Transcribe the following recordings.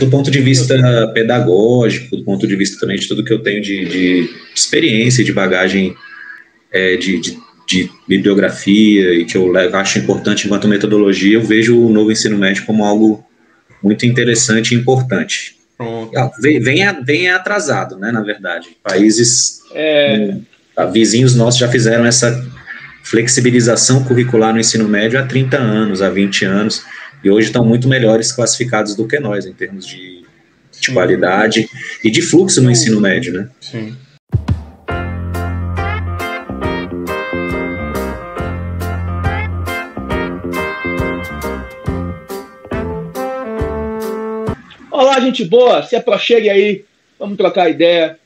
Do ponto de vista pedagógico, do ponto de vista também de tudo que eu tenho de experiência, de bagagem, de bibliografia e que eu acho importante enquanto metodologia, eu vejo o novo ensino médio como algo muito interessante e importante. Vem atrasado, né, na verdade. Países, vizinhos nossos já fizeram essa flexibilização curricular no ensino médio há 30 anos, há 20 anos, e hoje estão muito melhores classificados do que nós, em termos de qualidade e de fluxo no ensino médio, né? Sim. Olá, gente boa, se aproxime aí, vamos trocar ideia,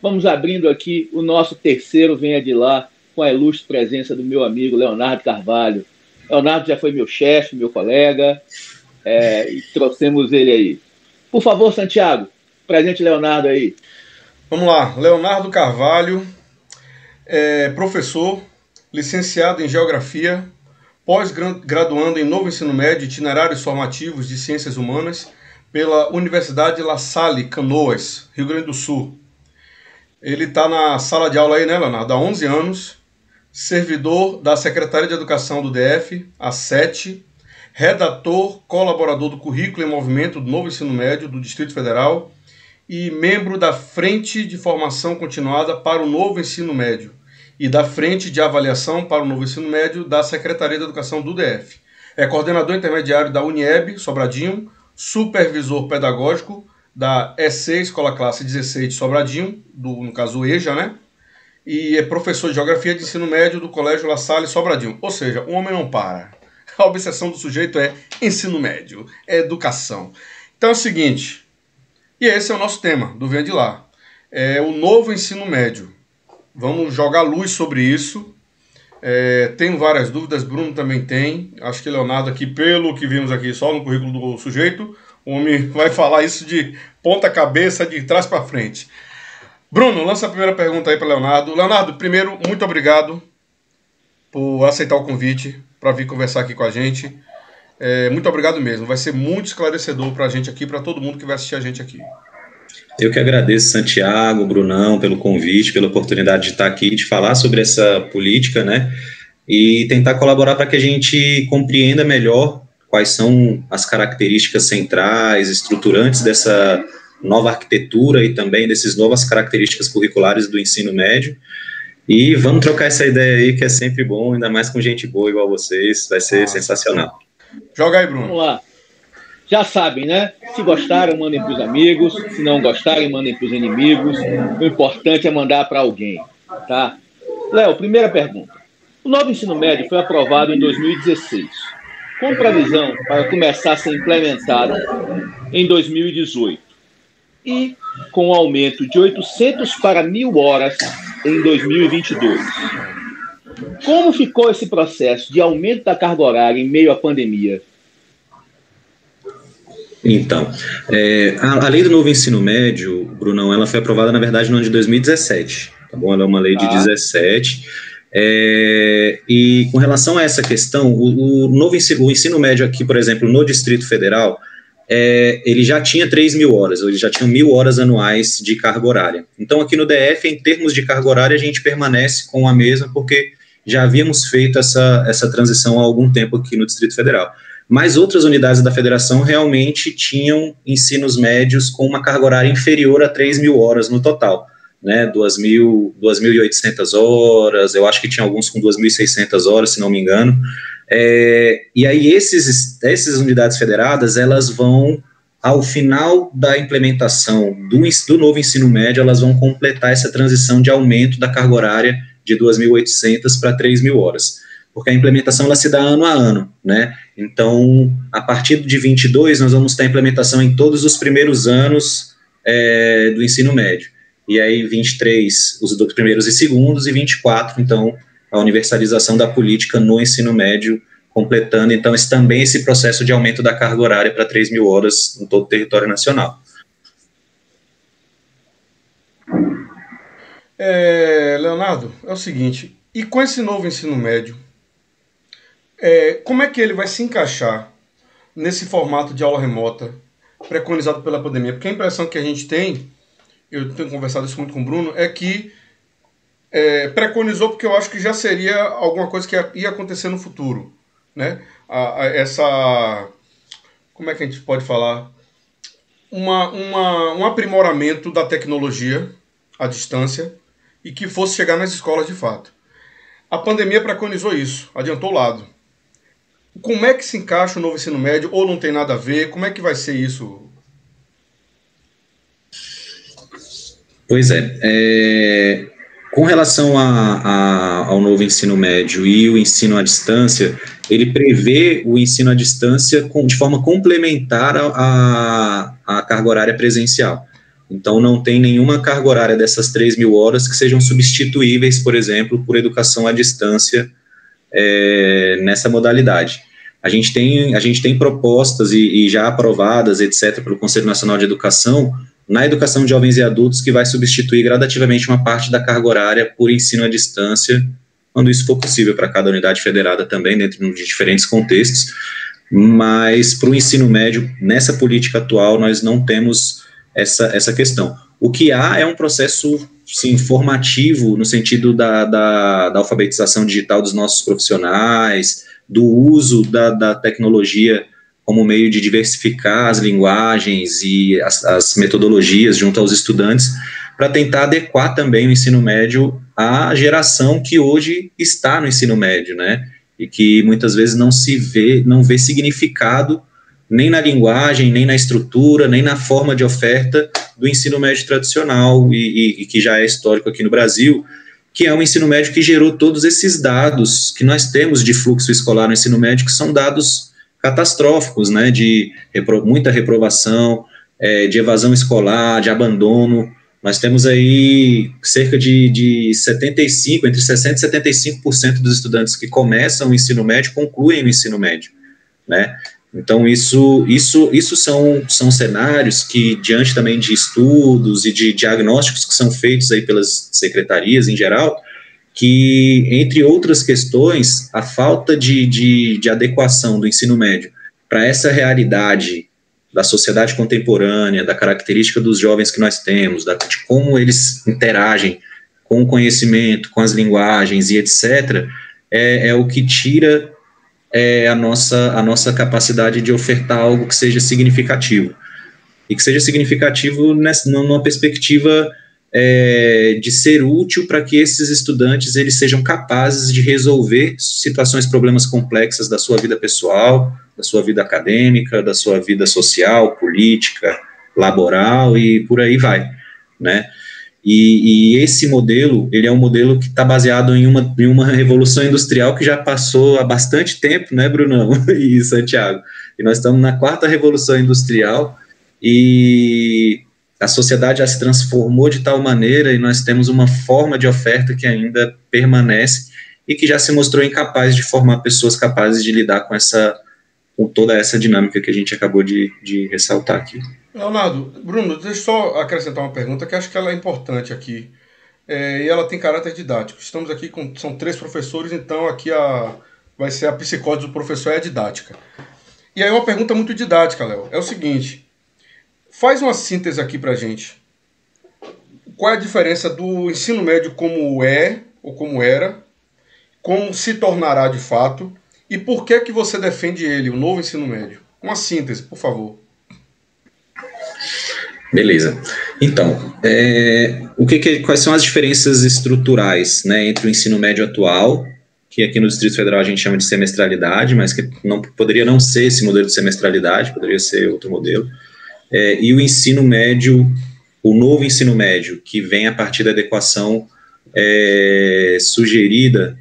vamos abrindo aqui o nosso terceiro Venha de Lá, com a ilustre presença do meu amigo Leonardo Carvalho. Leonardo já foi meu chefe, meu colega, e trouxemos ele aí. Por favor, Santiago, presente Leonardo aí. Vamos lá, Leonardo Carvalho, professor, licenciado em Geografia, pós-graduando em Novo Ensino Médio, itinerários formativos de Ciências Humanas, pela Universidade La Salle, Canoas, Rio Grande do Sul. Ele está na sala de aula aí, né, Leonardo? Há 11 anos, servidor da Secretaria de Educação do DF, há 7, redator, colaborador do Currículo em Movimento do Novo Ensino Médio do Distrito Federal e membro da Frente de Formação Continuada para o Novo Ensino Médio e da Frente de Avaliação para o Novo Ensino Médio da Secretaria de Educação do DF. É coordenador intermediário da Unieb, Sobradinho, supervisor pedagógico da EC, Escola Classe 16 de Sobradinho, no caso EJA, né? E é professor de Geografia de Ensino Médio do Colégio La Salle, Sobradinho. Ou seja, um homem não para. A obsessão do sujeito é ensino médio, é educação. Então é o seguinte, e esse é o nosso tema do Venha de Lá, é o novo ensino médio. Vamos jogar luz sobre isso. Tenho várias dúvidas, Bruno também tem. Acho que Leonardo aqui, pelo que vimos aqui só no currículo do sujeito, o homem vai falar isso de ponta cabeça, de trás para frente. Bruno, lança a primeira pergunta aí para Leonardo. Leonardo, primeiro, muito obrigado por aceitar o convite para vir conversar aqui com a gente. Muito obrigado mesmo. Vai ser muito esclarecedor para a gente aqui, para todo mundo que vai assistir a gente aqui. Eu que agradeço, Santiago, Brunão, pelo convite, pela oportunidade de estar aqui, de falar sobre essa política, né? E tentar colaborar para que a gente compreenda melhor quais são as características centrais, estruturantes dessa nova arquitetura e também dessas novas características curriculares do ensino médio. E vamos trocar essa ideia aí, que é sempre bom, ainda mais com gente boa igual vocês, vai ser sensacional. Joga aí, Bruno. Vamos lá. Já sabem, né? Se gostaram, mandem para os amigos. Se não gostarem, mandem para os inimigos. O importante é mandar para alguém, tá? Léo, primeira pergunta. O novo ensino médio foi aprovado em 2016, com previsão para começar a ser implementado em 2018 e com um aumento de 800 para 1.000 horas em 2022. Como ficou esse processo de aumento da carga horária em meio à pandemia? Então, a lei do novo ensino médio, Brunão, ela foi aprovada, na verdade, no ano de 2017, tá bom? Ela é uma lei de 17, e com relação a essa questão, o ensino médio aqui, por exemplo, no Distrito Federal, ele já tinha 3.000 horas, ele já tinha 1.000 horas anuais de carga horária. Então, aqui no DF, em termos de carga horária, a gente permanece com a mesma, porque já havíamos feito essa transição há algum tempo aqui no Distrito Federal. Mas outras unidades da federação realmente tinham ensinos médios com uma carga horária inferior a 3.000 horas no total, né, 2.800 horas, eu acho que tinha alguns com 2.600 horas, se não me engano. E aí essas unidades federadas, elas vão, ao final da implementação do novo ensino médio, elas vão completar essa transição de aumento da carga horária de 2.800 para 3.000 horas, porque a implementação ela se dá ano a ano, né? Então, a partir de 22, nós vamos ter a implementação em todos os primeiros anos do ensino médio, e aí 23, os dois primeiros e segundos, e 24, então, a universalização da política no ensino médio, completando, então, esse processo de aumento da carga horária para 3.000 horas em todo o território nacional. Leonardo, é o seguinte, e com esse novo ensino médio, como é que ele vai se encaixar nesse formato de aula remota, preconizado pela pandemia? Porque a impressão que a gente tem, eu tenho conversado isso muito com o Bruno, é que preconizou porque eu acho que já seria alguma coisa que ia acontecer no futuro, né? Como é que a gente pode falar? Um aprimoramento da tecnologia à distância e que fosse chegar nas escolas de fato. A pandemia preconizou isso, adiantou o lado. Como é que se encaixa o novo ensino médio ou não tem nada a ver? Como é que vai ser isso? Pois com relação ao novo ensino médio e o ensino à distância, ele prevê o ensino à distância de forma complementar à carga horária presencial. Então, não tem nenhuma carga horária dessas 3.000 horas que sejam substituíveis, por exemplo, por educação à distância nessa modalidade. A gente tem propostas e já aprovadas, etc., pelo Conselho Nacional de Educação, na educação de jovens e adultos, que vai substituir gradativamente uma parte da carga horária por ensino à distância, quando isso for possível para cada unidade federada também, dentro de diferentes contextos, mas para o ensino médio, nessa política atual, nós não temos essa questão. O que há é um processo, sim, formativo, no sentido da alfabetização digital dos nossos profissionais, do uso da tecnologia como meio de diversificar as linguagens e as metodologias junto aos estudantes, para tentar adequar também o ensino médio à geração que hoje está no ensino médio, né? E que muitas vezes não vê significado nem na linguagem, nem na estrutura, nem na forma de oferta do ensino médio tradicional e que já é histórico aqui no Brasil, que é um ensino médio que gerou todos esses dados que nós temos de fluxo escolar no ensino médio, que são dados catastróficos, né, de muita reprovação, de evasão escolar, de abandono. Nós temos aí cerca de 75%, entre 60% e 75% dos estudantes que começam o ensino médio concluem o ensino médio, né? Então, isso são cenários que, diante também de estudos e de diagnósticos que são feitos aí pelas secretarias em geral, que, entre outras questões, a falta de adequação do ensino médio para essa realidade da sociedade contemporânea, da característica dos jovens que nós temos, de como eles interagem com o conhecimento, com as linguagens e etc., é o que tira a nossa capacidade de ofertar algo que seja significativo. E que seja significativo numa perspectiva de ser útil para que esses estudantes eles sejam capazes de resolver situações, problemas complexos da sua vida pessoal, da sua vida acadêmica, da sua vida social, política, laboral e por aí vai, né? E esse modelo, ele é um modelo que está baseado em uma revolução industrial que já passou há bastante tempo, né, Brunão e Santiago? E nós estamos na 4ª revolução industrial e a sociedade já se transformou de tal maneira e nós temos uma forma de oferta que ainda permanece e que já se mostrou incapaz de formar pessoas capazes de lidar com toda essa dinâmica que a gente acabou de ressaltar aqui. Leonardo, Bruno, deixa eu só acrescentar uma pergunta que acho que ela é importante aqui, e ela tem caráter didático. Estamos aqui são 3 professores, então aqui vai ser a psicose do professor, é a didática. E aí uma pergunta muito didática, Léo, é o seguinte, faz uma síntese aqui pra gente. Qual é a diferença do ensino médio como é, ou como era, como se tornará de fato, e por que você defende ele, o novo ensino médio? Uma síntese, por favor. Beleza. Então, quais são as diferenças estruturais, né, entre o ensino médio atual, que aqui no Distrito Federal a gente chama de semestralidade, mas que poderia não ser esse modelo de semestralidade, poderia ser outro modelo, e o ensino médio, o novo ensino médio, que vem a partir da adequação sugerida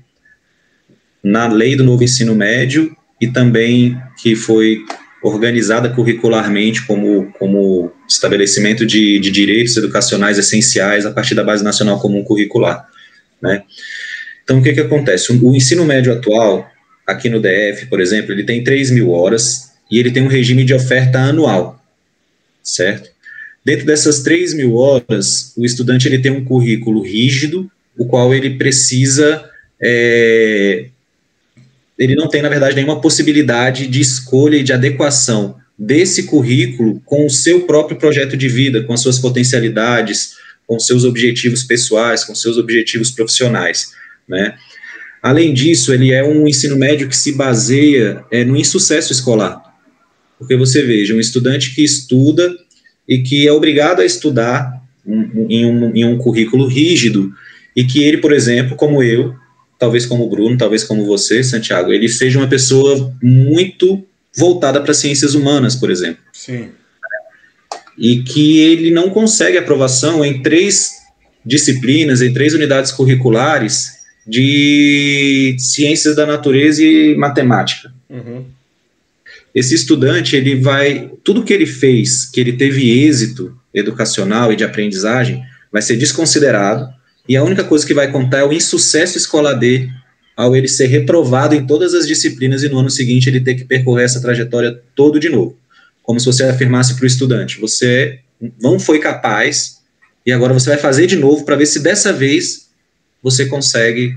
na lei do novo ensino médio e também que foi organizada curricularmente como estabelecimento de direitos educacionais essenciais a partir da Base Nacional Comum Curricular, né? Então, o que acontece? O ensino médio atual, aqui no DF, por exemplo, ele tem 3.000 horas e ele tem um regime de oferta anual, certo? Dentro dessas 3.000 horas, o estudante ele tem um currículo rígido, o qual ele precisa... ele não tem, na verdade, nenhuma possibilidade de escolha e de adequação desse currículo com o seu próprio projeto de vida, com as suas potencialidades, com seus objetivos pessoais, com seus objetivos profissionais, né? Além disso, ele é um ensino médio que se baseia no insucesso escolar, porque você veja, um estudante que estuda e que é obrigado a estudar em um currículo rígido, e que ele, por exemplo, como eu, talvez como o Bruno, talvez como você, Santiago, ele seja uma pessoa muito voltada para ciências humanas, por exemplo. Sim. E que ele não consegue aprovação em 3 disciplinas, em 3 unidades curriculares de ciências da natureza e matemática. Uhum. Esse estudante, tudo que ele fez, que ele teve êxito educacional e de aprendizagem, vai ser desconsiderado, e a única coisa que vai contar é o insucesso escolar dele, ao ele ser reprovado em todas as disciplinas e no ano seguinte ele ter que percorrer essa trajetória todo de novo. Como se você afirmasse para o estudante, você não foi capaz, e agora você vai fazer de novo para ver se dessa vez você consegue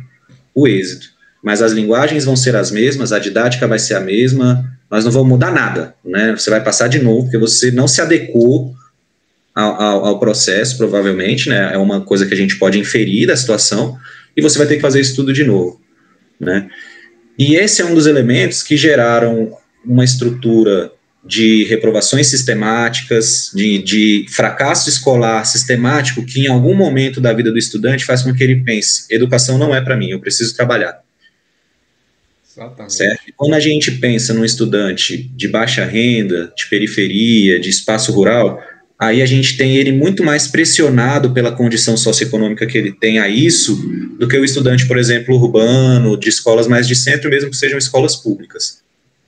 o êxito. Mas as linguagens vão ser as mesmas, a didática vai ser a mesma, nós não vamos mudar nada, né? Você vai passar de novo, porque você não se adequou ao processo, provavelmente, né? É uma coisa que a gente pode inferir da situação, e você vai ter que fazer isso tudo de novo, né? E esse é um dos elementos que geraram uma estrutura de reprovações sistemáticas, de fracasso escolar sistemático, que em algum momento da vida do estudante faz com que ele pense, educação não é para mim, eu preciso trabalhar. Exatamente. Certo? E quando a gente pensa num estudante de baixa renda, de periferia, de espaço rural, aí a gente tem ele muito mais pressionado pela condição socioeconômica que ele tem a isso, do que o estudante, por exemplo, urbano, de escolas mais de centro, mesmo que sejam escolas públicas,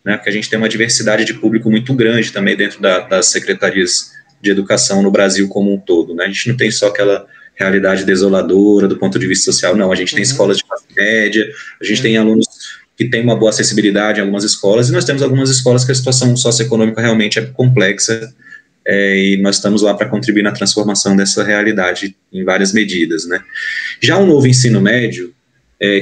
né? Porque a gente tem uma diversidade de público muito grande também dentro das secretarias de educação no Brasil como um todo, né? A gente não tem só aquela realidade desoladora do ponto de vista social, não. A gente tem escolas de classe média, a gente tem alunos que têm uma boa acessibilidade em algumas escolas, e nós temos algumas escolas que a situação socioeconômica realmente é complexa, e nós estamos lá para contribuir na transformação dessa realidade em várias medidas, né? Já o novo ensino médio,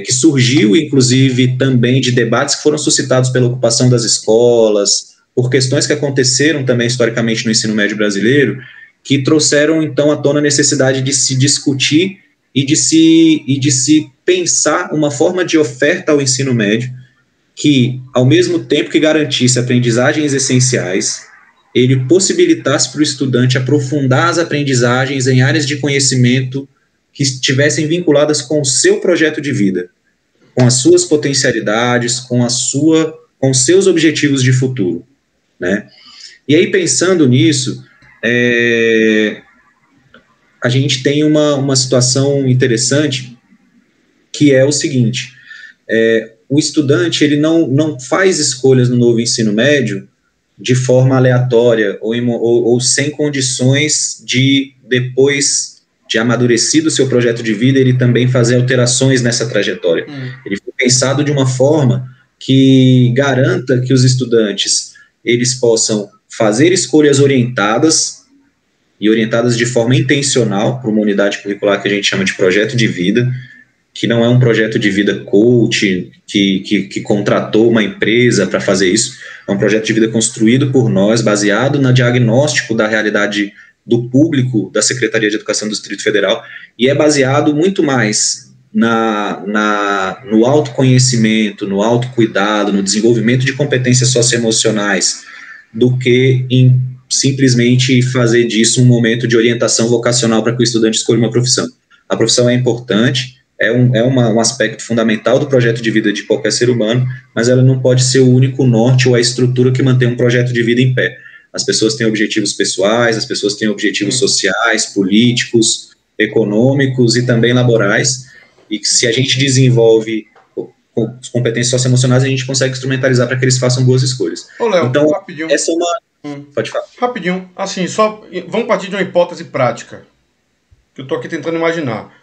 que surgiu, inclusive, também de debates que foram suscitados pela ocupação das escolas, por questões que aconteceram também historicamente no ensino médio brasileiro, que trouxeram, então, à tona a necessidade de se discutir e de se pensar uma forma de oferta ao ensino médio que, ao mesmo tempo que garantisse aprendizagens essenciais, ele possibilitasse para o estudante aprofundar as aprendizagens em áreas de conhecimento que estivessem vinculadas com o seu projeto de vida, com as suas potencialidades, com os seus objetivos de futuro, né? E aí, pensando nisso, a gente tem uma situação interessante, que é o seguinte, o estudante ele não faz escolhas no novo ensino médio de forma aleatória ou sem condições de, depois de amadurecido o seu projeto de vida, ele também fazer alterações nessa trajetória. Ele foi pensado de uma forma que garanta que os estudantes eles possam fazer escolhas orientadas, e orientadas de forma intencional para uma unidade curricular que a gente chama de projeto de vida, que não é um projeto de vida coach, que contratou uma empresa para fazer isso, é um projeto de vida construído por nós, baseado no diagnóstico da realidade do público da Secretaria de Educação do Distrito Federal, e é baseado muito mais no autoconhecimento, no autocuidado, no desenvolvimento de competências socioemocionais, do que em simplesmente fazer disso um momento de orientação vocacional para que o estudante escolha uma profissão. A profissão é importante, é um aspecto fundamental do projeto de vida de qualquer ser humano, mas ela não pode ser o único norte ou a estrutura que mantém um projeto de vida em pé. As pessoas têm objetivos pessoais, as pessoas têm objetivos sociais, políticos, econômicos e também laborais, e que se a gente desenvolve competências socioemocionais, a gente consegue instrumentalizar para que eles façam boas escolhas. Ô, Léo, então, rapidinho. Essa é uma... Pode falar. Rapidinho, assim, vamos partir de uma hipótese prática, que eu estou aqui tentando imaginar.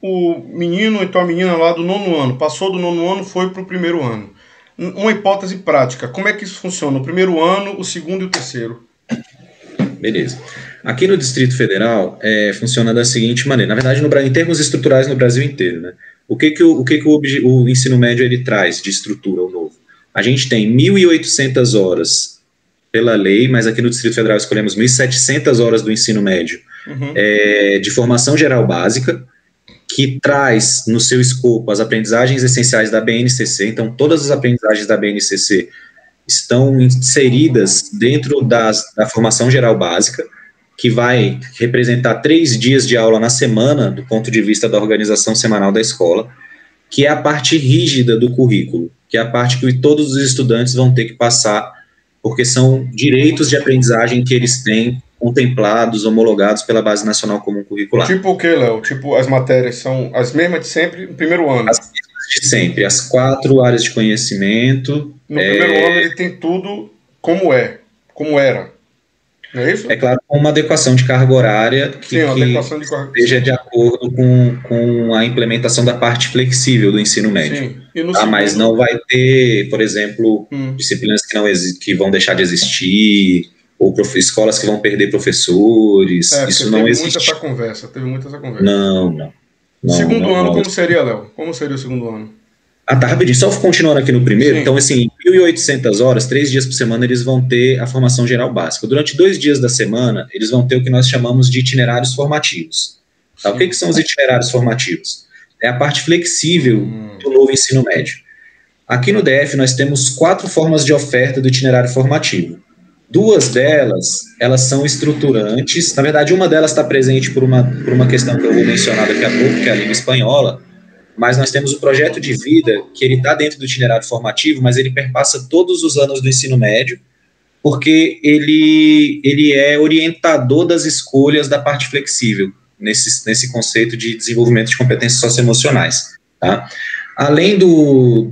O menino, então a menina lá do 9º ano, passou do 9º ano, foi para o 1º ano. Uma hipótese prática, como é que isso funciona? O 1º ano, o 2º e o 3º? Beleza. Aqui no Distrito Federal, funciona da seguinte maneira, na verdade, em termos estruturais no Brasil inteiro, né? O que o ensino médio ele traz de estrutura, o novo? A gente tem 1.800 horas pela lei, mas aqui no Distrito Federal escolhemos 1.700 horas do ensino médio de formação geral básica, que traz no seu escopo as aprendizagens essenciais da BNCC. Então, todas as aprendizagens da BNCC estão inseridas dentro da formação geral básica, que vai representar 3 dias de aula na semana, do ponto de vista da organização semanal da escola, que é a parte rígida do currículo, que é a parte que todos os estudantes vão ter que passar, porque são direitos de aprendizagem que eles têm contemplados, homologados pela Base Nacional Comum Curricular. Tipo o que, Léo? Tipo, as matérias são as mesmas de sempre no primeiro ano? As mesmas de sempre, as 4 áreas de conhecimento. No primeiro ano ele tem tudo como era. Não é isso? É claro, com uma adequação de carga horária que esteja de acordo com a implementação da parte flexível do ensino médio. Sim. E no segundo... Mas não vai ter, por exemplo, disciplinas que vão deixar de existir, ou escolas que vão perder professores. Isso não existe. Teve muita essa conversa. Não. Segundo ano, como seria, Léo? Como seria o segundo ano? Tá rapidinho. Só continuando aqui no primeiro. Sim. Então, assim, 1.800 horas, 3 dias por semana, eles vão ter a formação geral básica. Durante 2 dias da semana, eles vão ter o que nós chamamos de itinerários formativos. Tá? O que são os itinerários formativos? É a parte flexível do novo ensino médio. Aqui no DF, nós temos 4 formas de oferta do itinerário formativo. 2 delas, elas são estruturantes. Na verdade, uma delas está presente por uma questão que eu vou mencionar daqui a pouco, que é a língua espanhola. Mas nós temos o projeto de vida, que ele está dentro do itinerário formativo, mas ele perpassa todos os anos do ensino médio, porque ele é orientador das escolhas da parte flexível, nesse conceito de desenvolvimento de competências socioemocionais. Tá? Além do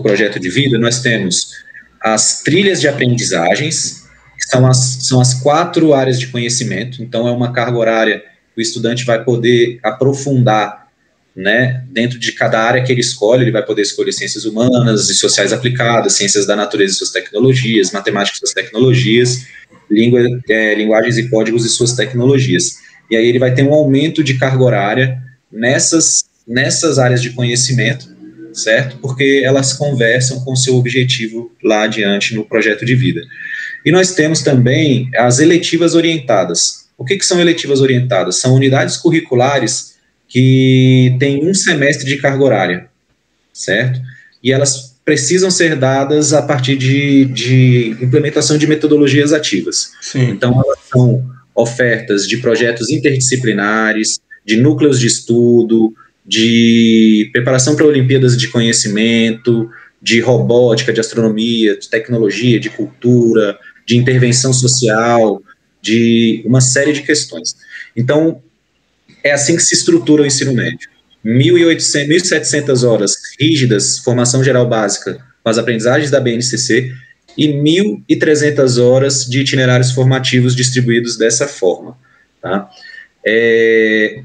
projeto de vida, nós temos as trilhas de aprendizagens, que são as 4 áreas de conhecimento. Então, é uma carga horária que o estudante vai poder aprofundar, né, dentro de cada área que ele escolhe. Ele vai poder escolher ciências humanas e sociais aplicadas, ciências da natureza e suas tecnologias, matemática e suas tecnologias, linguagens e códigos e suas tecnologias. E aí ele vai ter um aumento de carga horária nessas áreas de conhecimento, certo? Porque elas conversam com o seu objetivo lá adiante no projeto de vida. E nós temos também as eletivas orientadas. O que são eletivas orientadas? São unidades curriculares que têm 1 semestre de carga horária, certo? E elas precisam ser dadas a partir de implementação de metodologias ativas. Sim. Então, elas são ofertas de projetos interdisciplinares, de núcleos de estudo, de preparação para Olimpíadas de conhecimento, de robótica, de astronomia, de tecnologia, de cultura, de intervenção social, de uma série de questões. Então, é assim que se estrutura o ensino médio. 1.700 horas rígidas, formação geral básica, com as aprendizagens da BNCC, e 1.300 horas de itinerários formativos distribuídos dessa forma. Tá?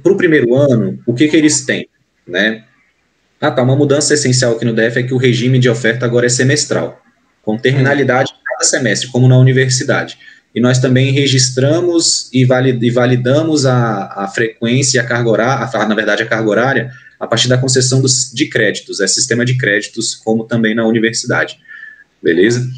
Para o primeiro ano, o que eles têm? Né? Uma mudança essencial aqui no DF é que o regime de oferta agora é semestral, com terminalidade em cada semestre, como na universidade. E nós também registramos e validamos a frequência e a carga horária, na verdade a carga horária, a partir da concessão de créditos, sistema de créditos, como também na universidade, beleza?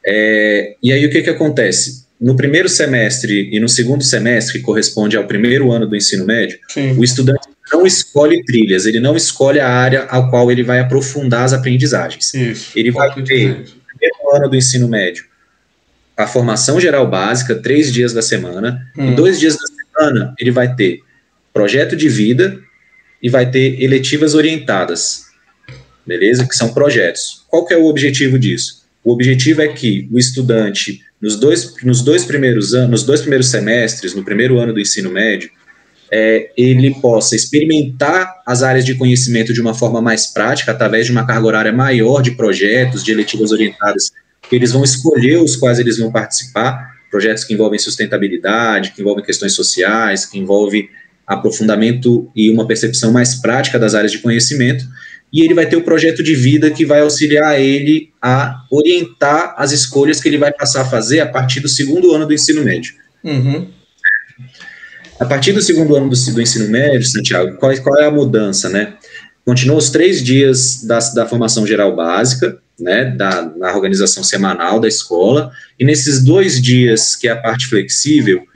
E aí o que acontece? No primeiro semestre e no segundo semestre, que corresponde ao primeiro ano do ensino médio, sim, o estudante não escolhe trilhas, ele não escolhe a área ao qual ele vai aprofundar as aprendizagens. Isso, ele vai ter, no primeiro ano do ensino médio, a formação geral básica, 3 dias da semana, e 2 dias da semana ele vai ter projeto de vida e vai ter eletivas orientadas, beleza? Que são projetos. Qual que é o objetivo disso? O objetivo é que o estudante, nos dois primeiros semestres, no primeiro ano do ensino médio, ele possa experimentar as áreas de conhecimento de uma forma mais prática, através de uma carga horária maior de projetos, de eletivas orientadas, que eles vão escolher os quais eles vão participar, projetos que envolvem sustentabilidade, que envolvem questões sociais, que envolvem aprofundamento e uma percepção mais prática das áreas de conhecimento, e ele vai ter o projeto de vida que vai auxiliar ele a orientar as escolhas que ele vai passar a fazer a partir do segundo ano do ensino médio. Uhum. A partir do segundo ano do ensino médio, Santiago, qual é a mudança, né? Continua os 3 dias da formação geral básica, né, na organização semanal da escola, e nesses 2 dias, que é a parte flexível,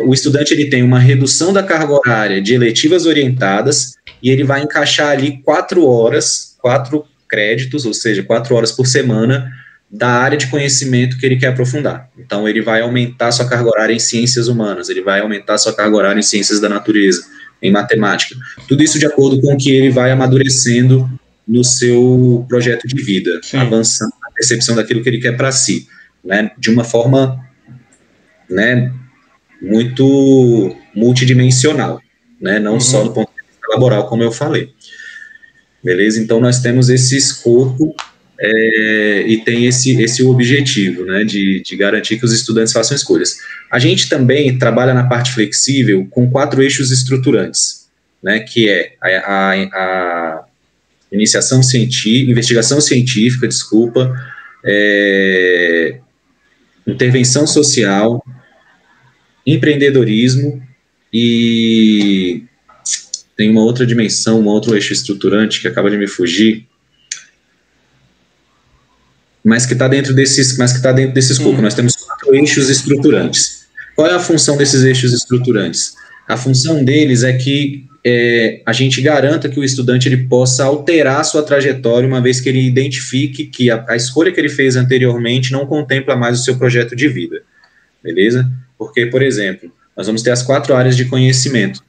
o estudante ele tem uma redução da carga horária de eletivas orientadas, e ele vai encaixar ali 4 horas, 4 créditos, ou seja, 4 horas por semana, da área de conhecimento que ele quer aprofundar. Então, ele vai aumentar sua carga horária em ciências humanas, ele vai aumentar sua carga horária em ciências da natureza, em matemática. Tudo isso de acordo com o que ele vai amadurecendo no seu projeto de vida, Sim. avançando na percepção daquilo que ele quer para si, né, de uma forma, né, muito multidimensional, né, não só do ponto de vista laboral, como eu falei. Beleza? Então, nós temos esse escopo e tem esse objetivo, né, de garantir que os estudantes façam escolhas. A gente também trabalha na parte flexível com 4 eixos estruturantes, né, que é a investigação científica, intervenção social, empreendedorismo e tem uma outra dimensão, um outro eixo estruturante que acaba de me fugir, mas que está dentro desse escopo. Nós temos 4 eixos estruturantes. Qual é a função desses eixos estruturantes? A função deles é que a gente garanta que o estudante ele possa alterar a sua trajetória uma vez que ele identifique que a escolha que ele fez anteriormente não contempla mais o seu projeto de vida, beleza? Porque, por exemplo, nós vamos ter as 4 áreas de conhecimento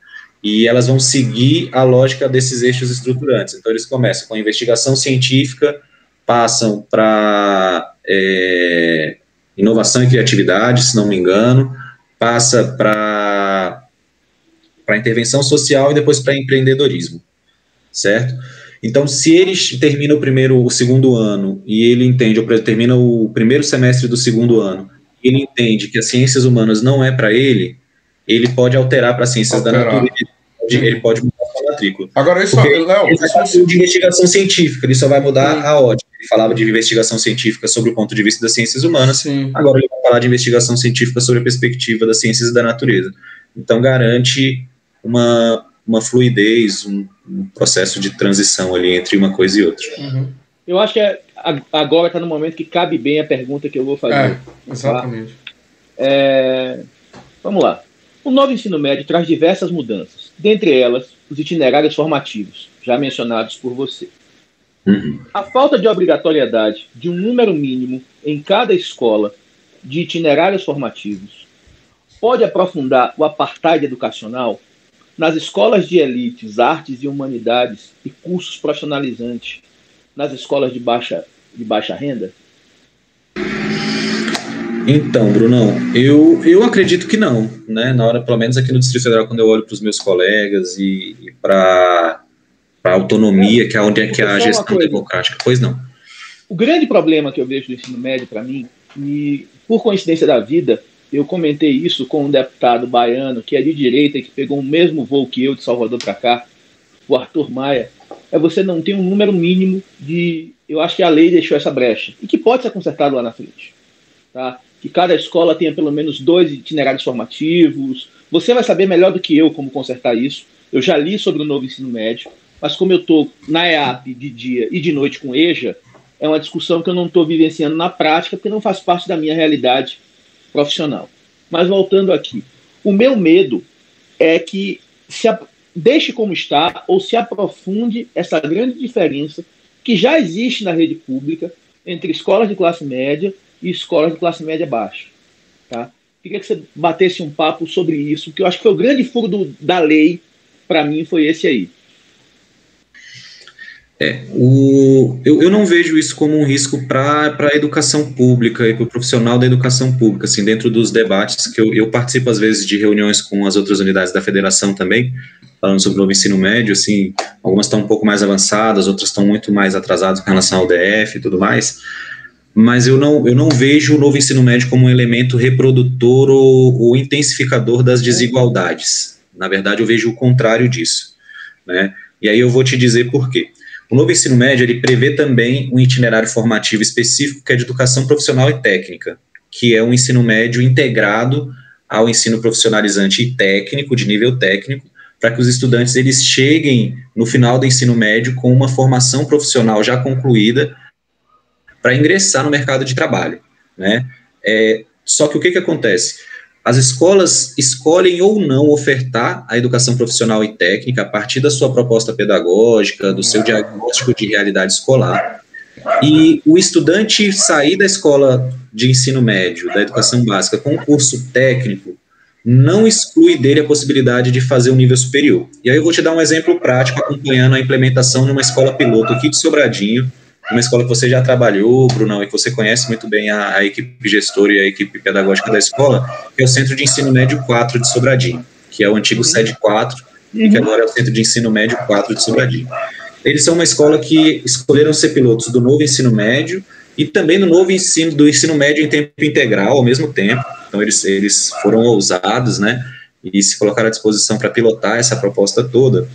e elas vão seguir a lógica desses eixos estruturantes. Então, eles começam com a investigação científica, passam para inovação e criatividade, se não me engano, passa para intervenção social e depois para empreendedorismo, certo? Então, se ele termina o segundo ano e ele entende, ou termina o primeiro semestre do segundo ano, ele entende que as ciências humanas não é para ele pode alterar para ciências da natureza, ele pode mudar a sua matrícula. Agora, isso, Léo, ele vai falar de investigação científica, ele só vai mudar a ótica. Ele falava de investigação científica sobre o ponto de vista das ciências humanas, Sim. Agora ele vai falar de investigação científica sobre a perspectiva das ciências da natureza. Então, garante uma fluidez, um processo de transição ali entre uma coisa e outra. Eu acho que agora está no momento que cabe bem a pergunta que eu vou fazer. Exatamente. Vamos lá. O novo ensino médio traz diversas mudanças, dentre elas os itinerários formativos, já mencionados por você. A falta de obrigatoriedade de um número mínimo em cada escola de itinerários formativos pode aprofundar o apartheid educacional nas escolas de elites, artes e humanidades e cursos profissionalizantes nas escolas de baixa renda? Então, Brunão, eu acredito que não, né? Na hora, pelo menos aqui no Distrito Federal, quando eu olho para os meus colegas e para a autonomia, que é onde é que é a gestão democrática, pois não. O grande problema que eu vejo do ensino médio para mim, e por coincidência da vida, eu comentei isso com um deputado baiano que é de direita e que pegou o mesmo voo que eu de Salvador para cá, o Arthur Maia, você não tem um número mínimo de... Eu acho que a lei deixou essa brecha, e que pode ser consertado lá na frente, tá? Que cada escola tenha pelo menos 2 itinerários formativos. Você vai saber melhor do que eu como consertar isso. Eu já li sobre o novo ensino médio, mas como eu estou na EAP de dia e de noite com EJA, é uma discussão que eu não estou vivenciando na prática, porque não faz parte da minha realidade profissional. Mas voltando aqui, o meu medo é que deixe como está ou se aprofunde essa grande diferença que já existe na rede pública entre escolas de classe média e escolas de classe média baixa. Tá? Queria que você batesse um papo sobre isso, que eu acho que foi o grande furo da lei, para mim, foi esse aí. Eu não vejo isso como um risco para a educação pública e para o profissional da educação pública, assim, dentro dos debates que eu participo às vezes de reuniões com as outras unidades da federação também, falando sobre o novo ensino médio, assim, algumas estão um pouco mais avançadas, outras estão muito mais atrasadas com relação ao DF e tudo mais, mas eu não vejo o novo ensino médio como um elemento reprodutor ou intensificador das desigualdades. Na verdade, eu vejo o contrário disso, né? E aí eu vou te dizer por quê. O novo ensino médio, ele prevê também um itinerário formativo específico que é de educação profissional e técnica, que é um ensino médio integrado ao ensino profissionalizante e técnico, de nível técnico, para que os estudantes eles cheguem no final do ensino médio com uma formação profissional já concluída, para ingressar no mercado de trabalho, né? Só que o que acontece? As escolas escolhem ou não ofertar a educação profissional e técnica a partir da sua proposta pedagógica, do seu diagnóstico de realidade escolar. E o estudante sair da escola de ensino médio, da educação básica, com um curso técnico, não exclui dele a possibilidade de fazer um nível superior. E aí eu vou te dar um exemplo prático acompanhando a implementação de uma escola piloto aqui de Sobradinho, uma escola que você já trabalhou, Brunão, e que você conhece muito bem a equipe gestora e a equipe pedagógica da escola, que é o Centro de Ensino Médio 4 de Sobradinho, que é o antigo SED 4, que agora é o Centro de Ensino Médio 4 de Sobradinho. Eles são uma escola que escolheram ser pilotos do novo ensino médio e também do ensino médio em tempo integral ao mesmo tempo. Então eles foram ousados, né, e se colocaram à disposição para pilotar essa proposta toda.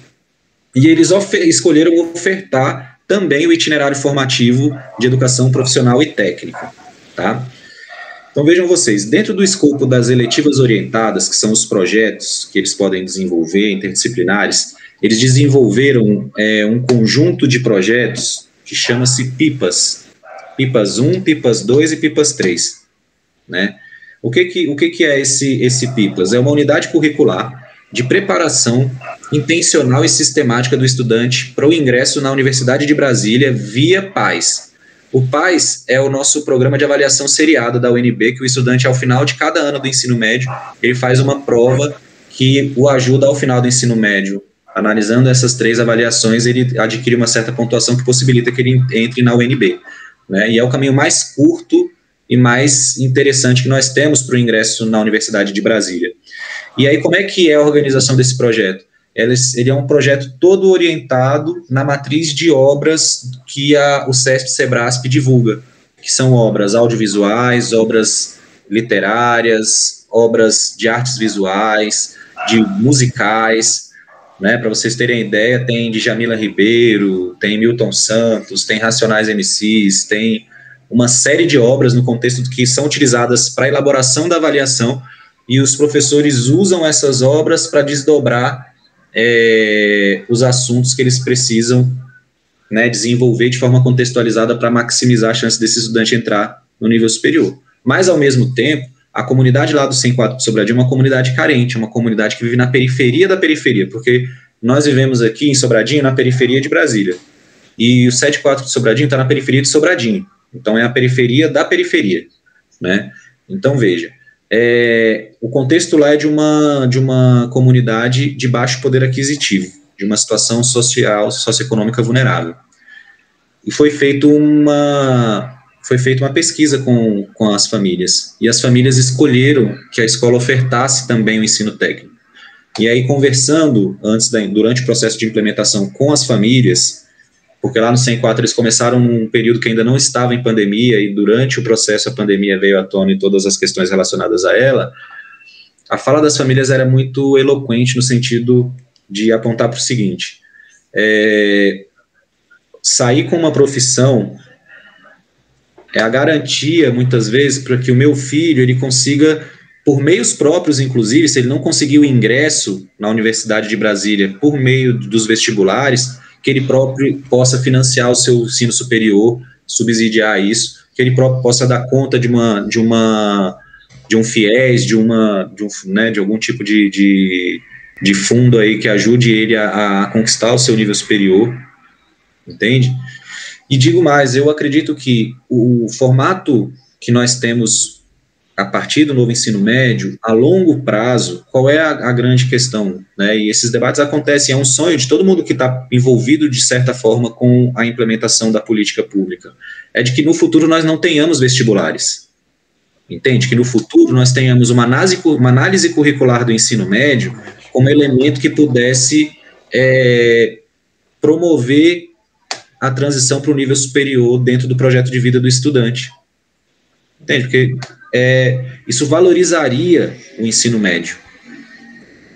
E eles escolheram ofertar também o itinerário formativo de educação profissional e técnica, tá? Então vejam vocês, dentro do escopo das eletivas orientadas, que são os projetos que eles podem desenvolver, interdisciplinares, eles desenvolveram um conjunto de projetos que chama-se PIPAs. PIPAs 1, PIPAs 2 e PIPAs 3, né? O que é esse PIPAs? É uma unidade curricular de preparação intencional e sistemática do estudante para o ingresso na Universidade de Brasília via PAS. O PAS é o nosso programa de avaliação seriada da UNB, que o estudante, ao final de cada ano do ensino médio, ele faz uma prova que o ajuda ao final do ensino médio. Analisando essas 3 avaliações, ele adquire uma certa pontuação que possibilita que ele entre na UNB, né? E é o caminho mais curto e mais interessante que nós temos para o ingresso na Universidade de Brasília. E aí, como é que é a organização desse projeto? Ele é um projeto todo orientado na matriz de obras que o CESP-Sebrasp divulga, que são obras audiovisuais, obras literárias, obras de artes visuais, de musicais, né? Para vocês terem ideia, tem Djamila Ribeiro, tem Milton Santos, tem Racionais MCs, tem uma série de obras no contexto que são utilizadas para a elaboração da avaliação, e os professores usam essas obras para desdobrar os assuntos que eles precisam, né, desenvolver de forma contextualizada para maximizar a chance desse estudante entrar no nível superior. Mas, ao mesmo tempo, a comunidade lá do 104 de Sobradinho é uma comunidade carente, uma comunidade que vive na periferia da periferia, porque nós vivemos aqui em Sobradinho, na periferia de Brasília, e o 74 de Sobradinho está na periferia de Sobradinho, então é a periferia da periferia, né? Então, veja, o contexto lá é de uma comunidade de baixo poder aquisitivo, de uma situação social, socioeconômica vulnerável. E foi feita uma pesquisa com as famílias, e as famílias escolheram que a escola ofertasse também o ensino técnico. E aí, conversando durante o processo de implementação com as famílias, porque lá no 104 eles começaram num período que ainda não estava em pandemia, e durante o processo a pandemia veio à tona e todas as questões relacionadas a ela, a fala das famílias era muito eloquente no sentido de apontar para o seguinte: sair com uma profissão é a garantia, muitas vezes, para que o meu filho ele consiga, por meios próprios, inclusive, se ele não conseguir o ingresso na Universidade de Brasília por meio dos vestibulares, que ele próprio possa financiar o seu ensino superior, subsidiar isso, que ele próprio possa dar conta de um FIES, de algum tipo de fundo aí que ajude ele a conquistar o seu nível superior, entende? E digo mais, eu acredito que o formato que nós temos a partir do novo ensino médio, a longo prazo, qual é a grande questão, né? E esses debates acontecem, é um sonho de todo mundo que está envolvido, de certa forma, com a implementação da política pública, é de que no futuro nós não tenhamos vestibulares, entende? Que no futuro nós tenhamos uma análise curricular do ensino médio como elemento que pudesse promover a transição para o nível superior dentro do projeto de vida do estudante, entende? Porque isso valorizaria o ensino médio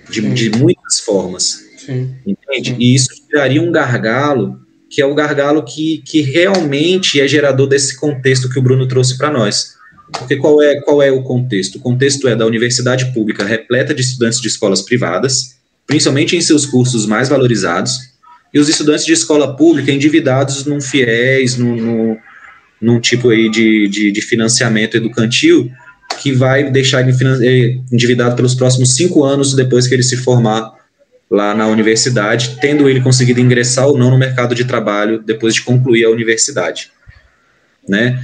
de muitas formas. Sim. Entende? Sim. E isso geraria um gargalo, que é o gargalo que realmente é gerador desse contexto que o Bruno trouxe para nós. Porque qual é o contexto? O contexto é da universidade pública repleta de estudantes de escolas privadas, principalmente em seus cursos mais valorizados, e os estudantes de escola pública endividados num FIES, num tipo aí de financiamento educantil que vai deixar ele endividado pelos próximos 5 anos depois que ele se formar lá na universidade, tendo ele conseguido ingressar ou não no mercado de trabalho depois de concluir a universidade, né?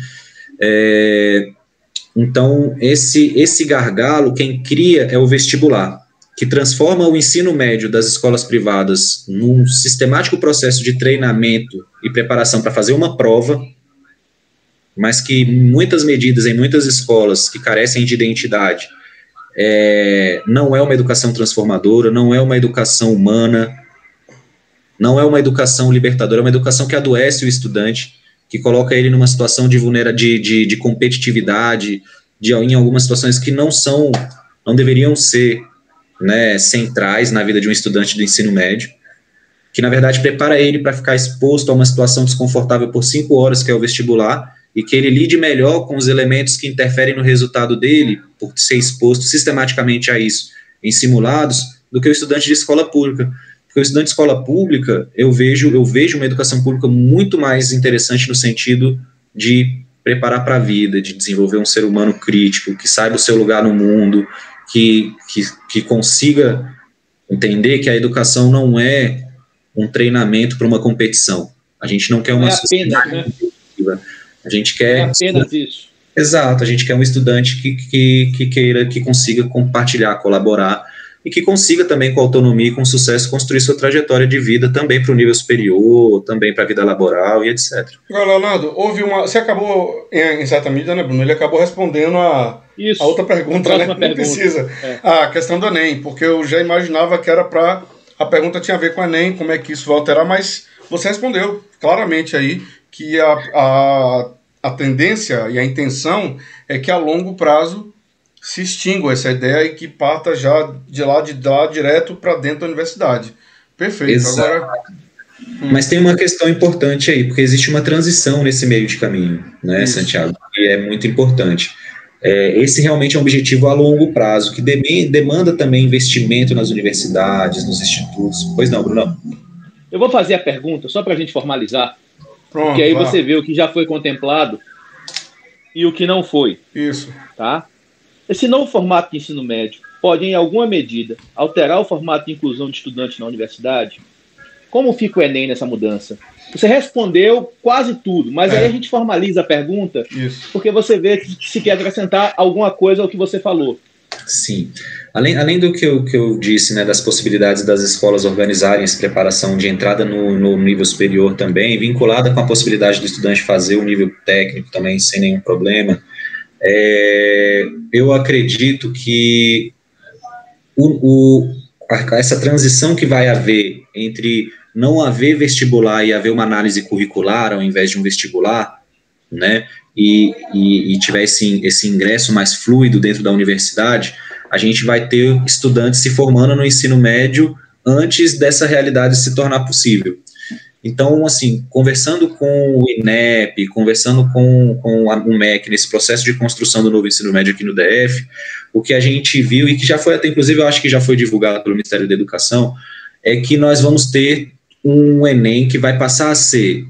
Então, esse gargalo, quem cria é o vestibular, que transforma o ensino médio das escolas privadas num sistemático processo de treinamento e preparação para fazer uma prova, mas que muitas medidas em muitas escolas que carecem de identidade, não é uma educação transformadora, não é uma educação humana, não é uma educação libertadora, é uma educação que adoece o estudante, que coloca ele numa situação de competitividade, em algumas situações que não deveriam ser, né, centrais na vida de um estudante do ensino médio, que na verdade prepara ele para ficar exposto a uma situação desconfortável por 5 horas, que é o vestibular, e que ele lide melhor com os elementos que interferem no resultado dele, por ser exposto sistematicamente a isso em simulados, do que o estudante de escola pública. Porque o estudante de escola pública, eu vejo uma educação pública muito mais interessante no sentido de preparar para a vida, de desenvolver um ser humano crítico, que saiba o seu lugar no mundo, que consiga entender que a educação não é um treinamento para uma competição. A gente não quer uma sociedade competitiva. A gente quer... É apenas isso. Exato, a gente quer um estudante que consiga compartilhar, colaborar, e que consiga também, com autonomia e com sucesso, construir sua trajetória de vida também para o nível superior, também para a vida laboral e etc. Agora, Leonardo, você acabou, em certa medida, né, Bruno? Ele acabou respondendo a outra pergunta, né? Não precisa. A questão do Enem, porque eu já imaginava que era para... A pergunta tinha a ver com o Enem, como é que isso vai alterar, mas você respondeu claramente aí que a tendência e a intenção é que a longo prazo se extingua essa ideia e que parta já de lá direto para dentro da universidade. Perfeito. Exato. Agora... Mas tem uma questão importante aí, porque existe uma transição nesse meio de caminho, né, Santiago? E é muito importante. Esse realmente é um objetivo a longo prazo, que demanda também investimento nas universidades, nos institutos. Pois não, Bruno? Eu vou fazer a pergunta, só para a gente formalizar, pronto, porque aí você vê o que já foi contemplado e o que não foi. Isso. Tá? Esse novo formato de ensino médio pode, em alguma medida, alterar o formato de inclusão de estudantes na universidade? Como fica o Enem nessa mudança? Você respondeu quase tudo, mas aí a gente formaliza a pergunta, porque você vê que se quer acrescentar alguma coisa ao que você falou. Sim. Além do que eu disse, né, das possibilidades das escolas organizarem essa preparação de entrada no nível superior também, vinculada com a possibilidade do estudante fazer o nível técnico também sem nenhum problema, eu acredito que essa transição que vai haver entre não haver vestibular e haver uma análise curricular ao invés de um vestibular, né, e tiver esse ingresso mais fluido dentro da universidade, a gente vai ter estudantes se formando no ensino médio antes dessa realidade se tornar possível. Então, assim, conversando com o INEP, conversando com o MEC nesse processo de construção do novo ensino médio aqui no DF, o que a gente viu, e que já foi até, inclusive, eu acho que já foi divulgado pelo Ministério da Educação, é que nós vamos ter um Enem que vai passar a ser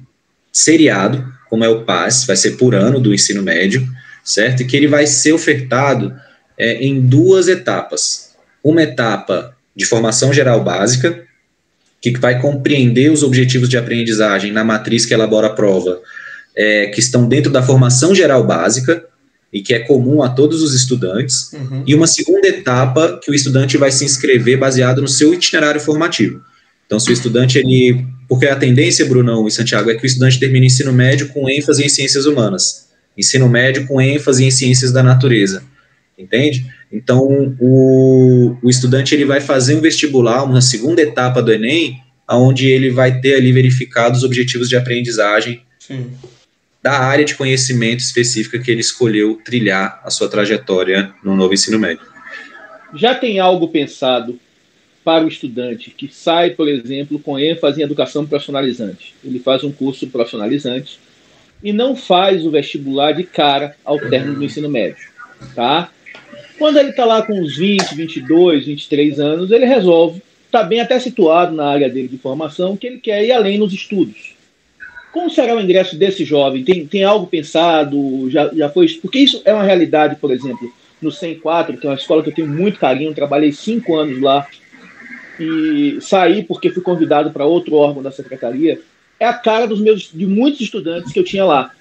seriado, como é o PAS, vai ser por ano do ensino médio, certo? E que ele vai ser ofertado em 2 etapas. Uma etapa de formação geral básica, que vai compreender os objetivos de aprendizagem na matriz que elabora a prova, que estão dentro da formação geral básica, e que é comum a todos os estudantes, e uma segunda etapa que o estudante vai se inscrever baseado no seu itinerário formativo. Então, se o estudante, porque a tendência, Brunão e Santiago, é que o estudante termine ensino médio com ênfase em ciências humanas, ensino médio com ênfase em ciências da natureza, entende? Então, o estudante ele vai fazer um vestibular, uma segunda etapa do Enem, onde ele vai ter ali verificados os objetivos de aprendizagem da área de conhecimento específica que ele escolheu trilhar a sua trajetória no novo ensino médio. Já tem algo pensado para o estudante que sai, por exemplo, com ênfase em educação profissionalizante? Ele faz um curso profissionalizante e não faz o vestibular de cara ao término do ensino médio, tá? Quando ele está lá com uns 20, 22, 23 anos, ele resolve, está bem até situado na área dele de formação, que ele quer ir além nos estudos. Como será o ingresso desse jovem? Tem algo pensado? Já foi? Porque isso é uma realidade, por exemplo, no 104, que é uma escola que eu tenho muito carinho, trabalhei 5 anos lá e saí porque fui convidado para outro órgão da secretaria. É a cara de muitos estudantes que eu tinha lá,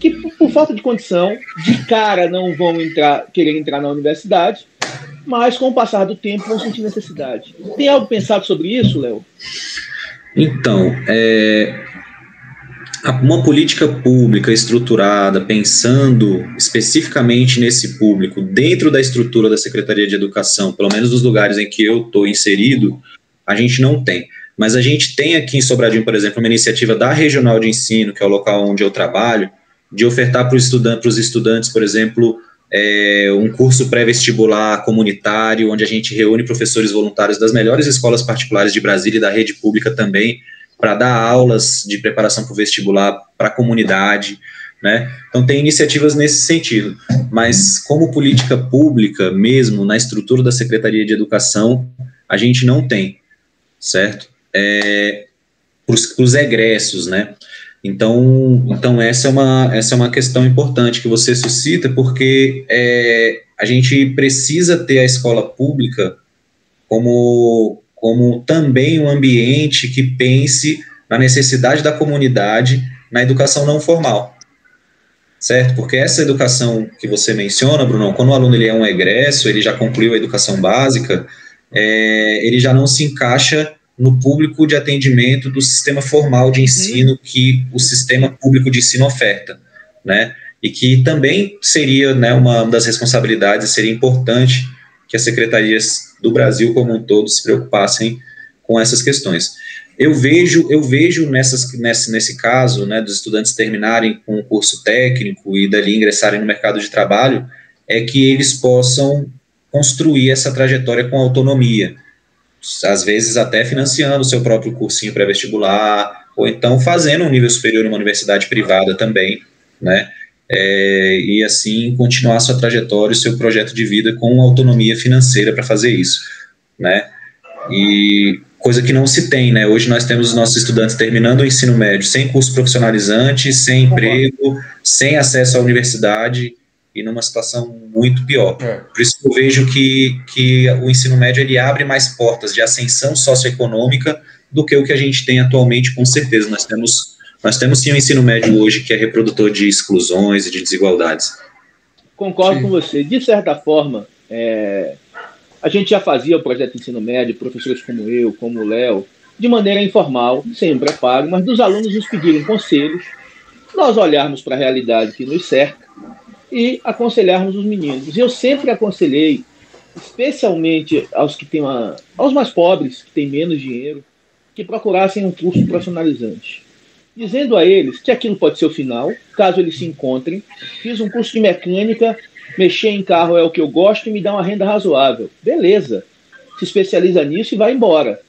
que por falta de condição, de cara não vão querer entrar na universidade, mas com o passar do tempo vão sentir necessidade. Tem algo pensado sobre isso, Léo? Então, uma política pública estruturada, pensando especificamente nesse público, dentro da estrutura da Secretaria de Educação, pelo menos nos lugares em que eu estou inserido, a gente não tem. Mas a gente tem aqui em Sobradinho, por exemplo, uma iniciativa da Regional de Ensino, que é o local onde eu trabalho, de ofertar para os estudantes, por exemplo, um curso pré-vestibular comunitário, onde a gente reúne professores voluntários das melhores escolas particulares de Brasília e da rede pública também, para dar aulas de preparação para o vestibular para a comunidade, né? Então tem iniciativas nesse sentido, mas como política pública mesmo, na estrutura da Secretaria de Educação, a gente não tem, certo? Para os egressos, né? Então essa é uma questão importante que você suscita, porque a gente precisa ter a escola pública como também um ambiente que pense na necessidade da comunidade na educação não formal, certo? Porque essa educação que você menciona, Bruno, quando o aluno ele é um egresso, ele já concluiu a educação básica, ele já não se encaixa no público de atendimento do sistema formal de ensino que o sistema público de ensino oferta, né? E que também seria, né, uma das responsabilidades, seria importante que as secretarias do Brasil como um todo se preocupassem com essas questões. Eu vejo nesse caso, né, dos estudantes terminarem com um curso técnico e dali ingressarem no mercado de trabalho, que eles possam construir essa trajetória com autonomia, às vezes até financiando o seu próprio cursinho pré-vestibular, ou então fazendo um nível superior numa universidade privada também, né? E assim continuar sua trajetória, o seu projeto de vida com autonomia financeira para fazer isso, né? E coisa que não se tem, né? Hoje nós temos os nossos estudantes terminando o ensino médio sem curso profissionalizante, sem emprego, sem acesso à universidade e numa situação muito pior. Por isso que eu vejo que o ensino médio ele abre mais portas de ascensão socioeconômica do que o que a gente tem atualmente, com certeza. Nós temos sim um ensino médio hoje que é reprodutor de exclusões e de desigualdades. Concordo com você. De certa forma, a gente já fazia o projeto de ensino médio, professores como eu, como o Léo, de maneira informal, sem preparo, mas dos alunos nos pedirem conselhos, nós olharmos para a realidade que nos cerca e aconselharmos os meninos. E eu sempre aconselhei, especialmente aos mais pobres, que têm menos dinheiro, que procurassem um curso profissionalizante, dizendo a eles que aquilo pode ser o final, caso eles se encontrem. Fiz um curso de mecânica, mexer em carro é o que eu gosto e me dá uma renda razoável. Beleza, se especializa nisso e vai embora.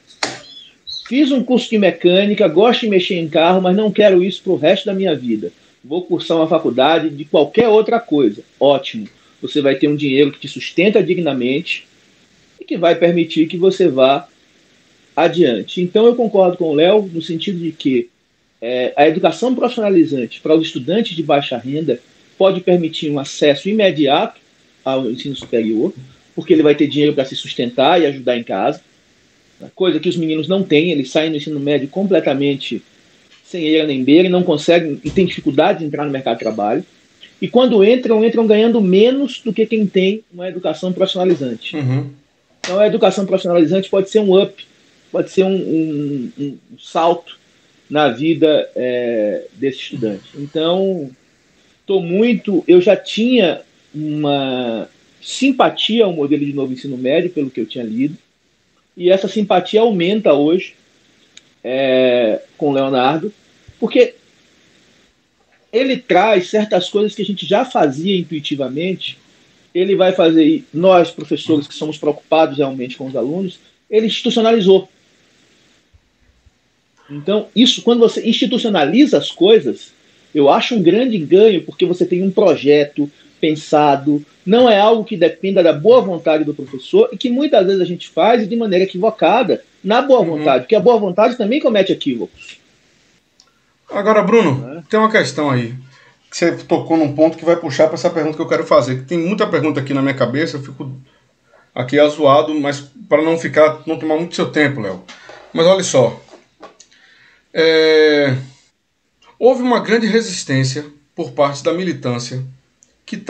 Fiz um curso de mecânica, gosto de mexer em carro, mas não quero isso para o resto da minha vida. Vou cursar uma faculdade de qualquer outra coisa. Ótimo, você vai ter um dinheiro que te sustenta dignamente e que vai permitir que você vá adiante. Então eu concordo com o Léo no sentido de que a educação profissionalizante para os estudantes de baixa renda pode permitir um acesso imediato ao ensino superior, porque ele vai ter dinheiro para se sustentar e ajudar em casa, coisa que os meninos não têm. Eles saem do ensino médio completamente sem eira nem beira e não conseguem, e têm dificuldade de entrar no mercado de trabalho. E quando entram ganhando menos do que quem tem uma educação profissionalizante. Então a educação profissionalizante pode ser um up, pode ser um salto na vida desse estudante. Então, eu já tinha uma simpatia ao modelo de novo ensino médio, pelo que eu tinha lido, e essa simpatia aumenta hoje com o Leonardo, porque ele traz certas coisas que a gente já fazia intuitivamente. Ele vai fazer, nós, professores que somos preocupados realmente com os alunos, ele institucionalizou. Então, isso, quando você institucionaliza as coisas, eu acho um grande ganho, porque você tem um projeto pensado, não é algo que dependa da boa vontade do professor, e que muitas vezes a gente faz de maneira equivocada, na boa vontade, porque a boa vontade também comete equívocos. Agora, Bruno, tem uma questão aí, que você tocou num ponto que vai puxar para essa pergunta que eu quero fazer, que tem muita pergunta aqui na minha cabeça, eu fico aqui azoado, mas para não tomar muito seu tempo, Léo. Mas olha só, houve uma grande resistência por parte da militância, que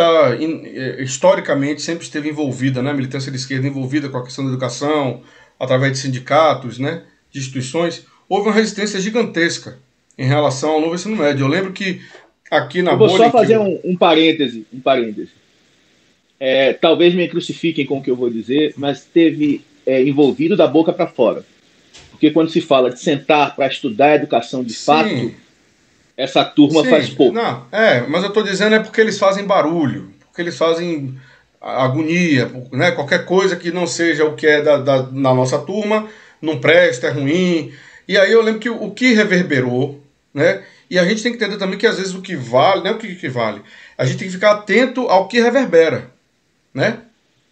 historicamente sempre esteve envolvida, né, a militância de esquerda envolvida com a questão da educação, através de sindicatos, né, de instituições. Houve uma resistência gigantesca em relação ao novo ensino médio. Eu lembro que aqui na bolha... Eu vou só fazer um parêntese. Talvez me crucifiquem com o que eu vou dizer, mas teve envolvido da boca para fora. Porque quando se fala de sentar para estudar educação de fato, essa turma faz pouco. Não, mas eu estou dizendo porque eles fazem barulho, porque eles fazem agonia, né? Qualquer coisa que não seja o que é da nossa turma, não presta, é ruim. E aí eu lembro que o que reverberou, né? E a gente tem que entender também que às vezes o que vale, não é o que vale, a gente tem que ficar atento ao que reverbera, né?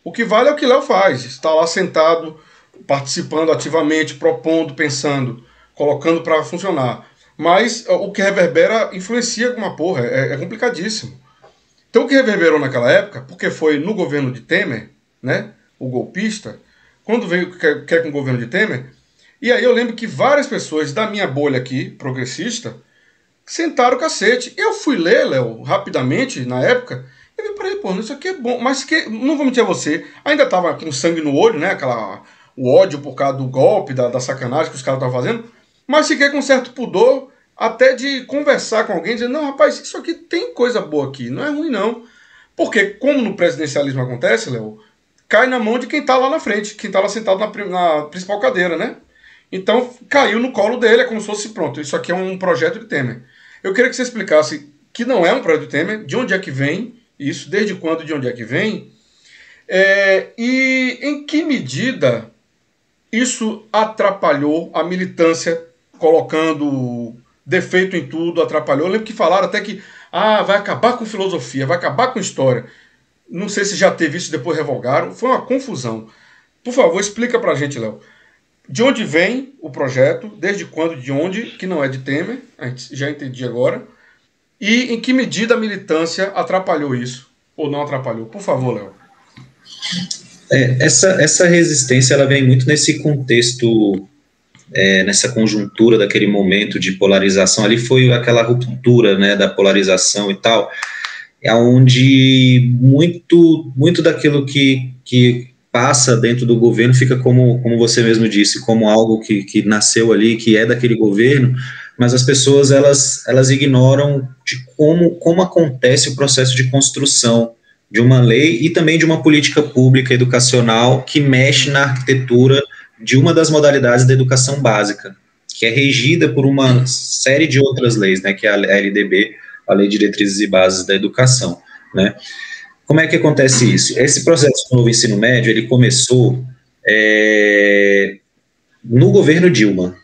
O que vale é o que Léo faz, está lá sentado, participando ativamente, propondo, pensando, colocando para funcionar. Mas o que reverbera influencia alguma porra, é complicadíssimo. Então o que reverberou naquela época, porque foi no governo de Temer, né, o golpista, quando veio com o governo de Temer, e aí eu lembro que várias pessoas da minha bolha aqui, progressista, sentaram o cacete. Eu fui ler, Léo, rapidamente, na época, e eu falei, pô, isso aqui é bom, mas não vou mentir a você, ainda tava com sangue no olho, né, o ódio por causa do golpe, da sacanagem que os caras estavam fazendo, mas fiquei com certo pudor até de conversar com alguém, dizendo, não, rapaz, isso aqui tem coisa boa aqui, não é ruim não. Porque, como no presidencialismo acontece, Léo, cai na mão de quem está lá na frente, quem está lá sentado na principal cadeira, né? Então, caiu no colo dele, é como se fosse, pronto, isso aqui é um projeto de Temer. Eu queria que você explicasse que não é um projeto de Temer, de onde é que vem isso, desde quando, de onde é que vem, e em que medida isso atrapalhou a militância, colocando defeito em tudo, atrapalhou. Eu lembro que falaram até que vai acabar com filosofia, vai acabar com história. Não sei se já teve isso, depois revogaram. Foi uma confusão. Por favor, explica pra gente, Léo. De onde vem o projeto, desde quando, de onde, que não é de Temer, a gente já entendi agora, e em que medida a militância atrapalhou isso, ou não atrapalhou. Por favor, Léo. Essa resistência ela vem muito nesse contexto, nessa conjuntura daquele momento de polarização. Ali foi aquela ruptura, né, da polarização e tal, onde muito daquilo que passa dentro do governo fica como você mesmo disse, como algo que nasceu ali, que é daquele governo, mas as pessoas elas ignoram de como acontece o processo de construção de uma lei e também de uma política pública educacional que mexe na arquitetura de uma das modalidades da educação básica, que é regida por uma série de outras leis, né, que é a LDB, a Lei de Diretrizes e Bases da Educação, né. Como é que acontece isso? Esse processo do novo ensino médio, ele começou no governo Dilma,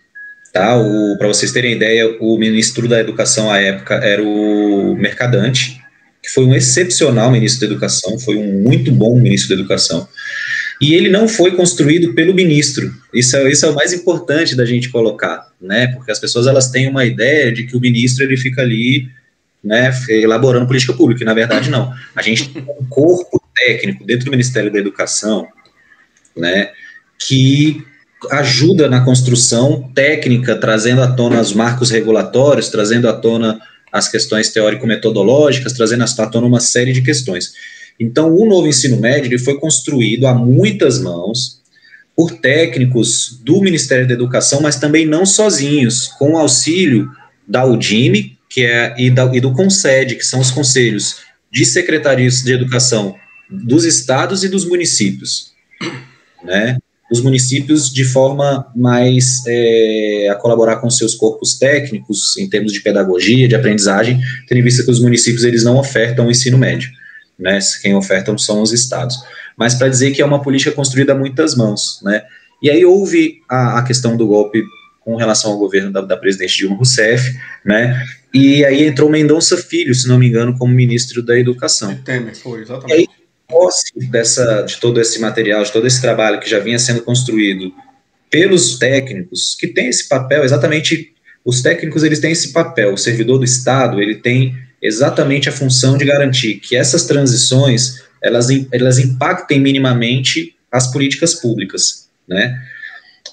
tá? Para vocês terem ideia, o ministro da Educação à época era o Mercadante, que foi um excepcional ministro da Educação, foi um muito bom ministro da Educação, e ele não foi construído pelo ministro. Isso é o mais importante da gente colocar, né? Porque as pessoas elas têm uma ideia de que o ministro ele fica ali, né, elaborando política pública, e na verdade não. A gente tem um corpo técnico dentro do Ministério da Educação, né, que ajuda na construção técnica, trazendo à tona os marcos regulatórios, trazendo à tona as questões teórico-metodológicas, trazendo à tona uma série de questões. Então, o novo ensino médio ele foi construído a muitas mãos por técnicos do Ministério da Educação, mas também não sozinhos, com o auxílio da UDIME, e do CONSED, que são os conselhos de secretarias de educação dos estados e dos municípios, né? Os municípios de forma mais a colaborar com seus corpos técnicos em termos de pedagogia, de aprendizagem, tendo em vista que os municípios eles não ofertam o ensino médio, né? Quem ofertam são os estados. Mas para dizer que é uma política construída a muitas mãos, né? E aí houve a questão do golpe com relação ao governo da presidente Dilma Rousseff, né? E aí entrou Mendonça Filho, se não me engano, como ministro da Educação. Temer, foi, exatamente. E aí, posse de todo esse material, de todo esse trabalho que já vinha sendo construído pelos técnicos, que tem esse papel exatamente os técnicos eles têm esse papel, o servidor do Estado ele tem exatamente a função de garantir que essas transições elas impactem minimamente as políticas públicas, né?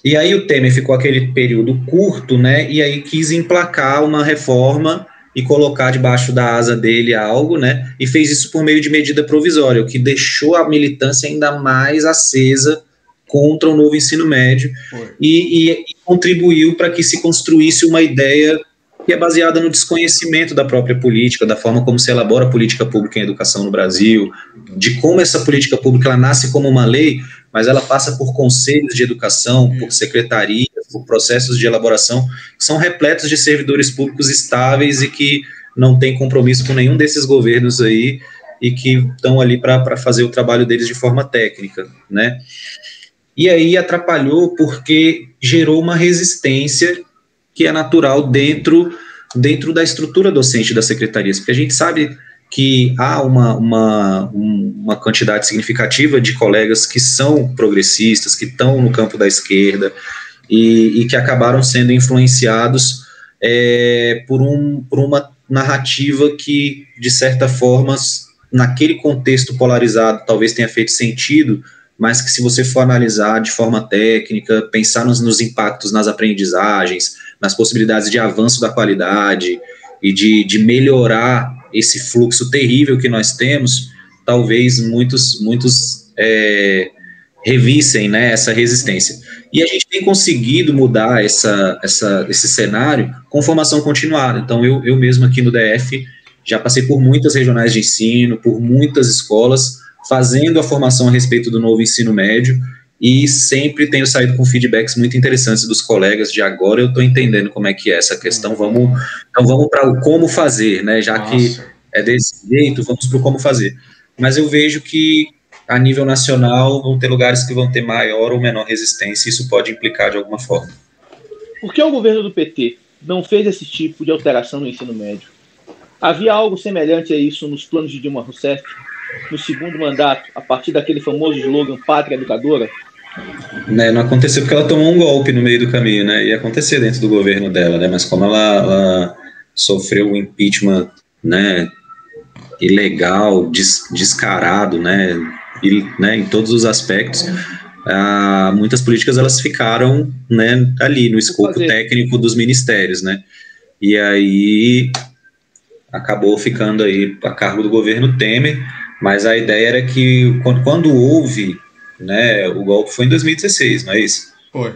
E aí o Temer ficou aquele período curto, né? E aí quis emplacar uma reforma e colocar debaixo da asa dele algo, né? E fez isso por meio de medida provisória, o que deixou a militância ainda mais acesa contra o novo ensino médio e contribuiu para que se construísse uma ideia que é baseada no desconhecimento da própria política, da forma como se elabora a política pública em educação no Brasil, de como essa política pública ela nasce como uma lei, mas ela passa por conselhos de educação, por secretarias, por processos de elaboração, que são repletos de servidores públicos estáveis e que não têm compromisso com nenhum desses governos aí e que estão ali para fazer o trabalho deles de forma técnica, né? E aí atrapalhou porque gerou uma resistência que é natural dentro da estrutura docente das secretarias, porque a gente sabe que há uma quantidade significativa de colegas que são progressistas, que estão no campo da esquerda e que acabaram sendo influenciados por uma narrativa que, de certa forma, naquele contexto polarizado, talvez tenha feito sentido, mas que se você for analisar de forma técnica, pensar nos impactos nas aprendizagens, nas possibilidades de avanço da qualidade e de melhorar esse fluxo terrível que nós temos, talvez muitos revissem, né, essa resistência. E a gente tem conseguido mudar esse cenário com formação continuada. Então, eu mesmo aqui no DF já passei por muitas regionais de ensino, por muitas escolas, fazendo a formação a respeito do novo ensino médio, e sempre tenho saído com feedbacks muito interessantes dos colegas de agora eu estou entendendo como é que é essa questão, vamos para o como fazer, né, já que é desse jeito, vamos para o como fazer. Mas eu vejo que a nível nacional vão ter lugares que vão ter maior ou menor resistência, e isso pode implicar de alguma forma. Por que o governo do PT não fez esse tipo de alteração no ensino médio? Havia algo semelhante a isso nos planos de Dilma Rousseff, no segundo mandato, a partir daquele famoso slogan Pátria Educadora? Né, não aconteceu porque ela tomou um golpe no meio do caminho, né? Ia acontecer dentro do governo dela, né? Mas como ela sofreu um impeachment, né, ilegal, descarado, né, em todos os aspectos, muitas políticas elas ficaram, né, ali no escopo técnico dos ministérios, né? E aí acabou ficando aí a cargo do governo Temer, mas a ideia era que quando houve, né, o golpe foi em 2016, não é isso? Foi.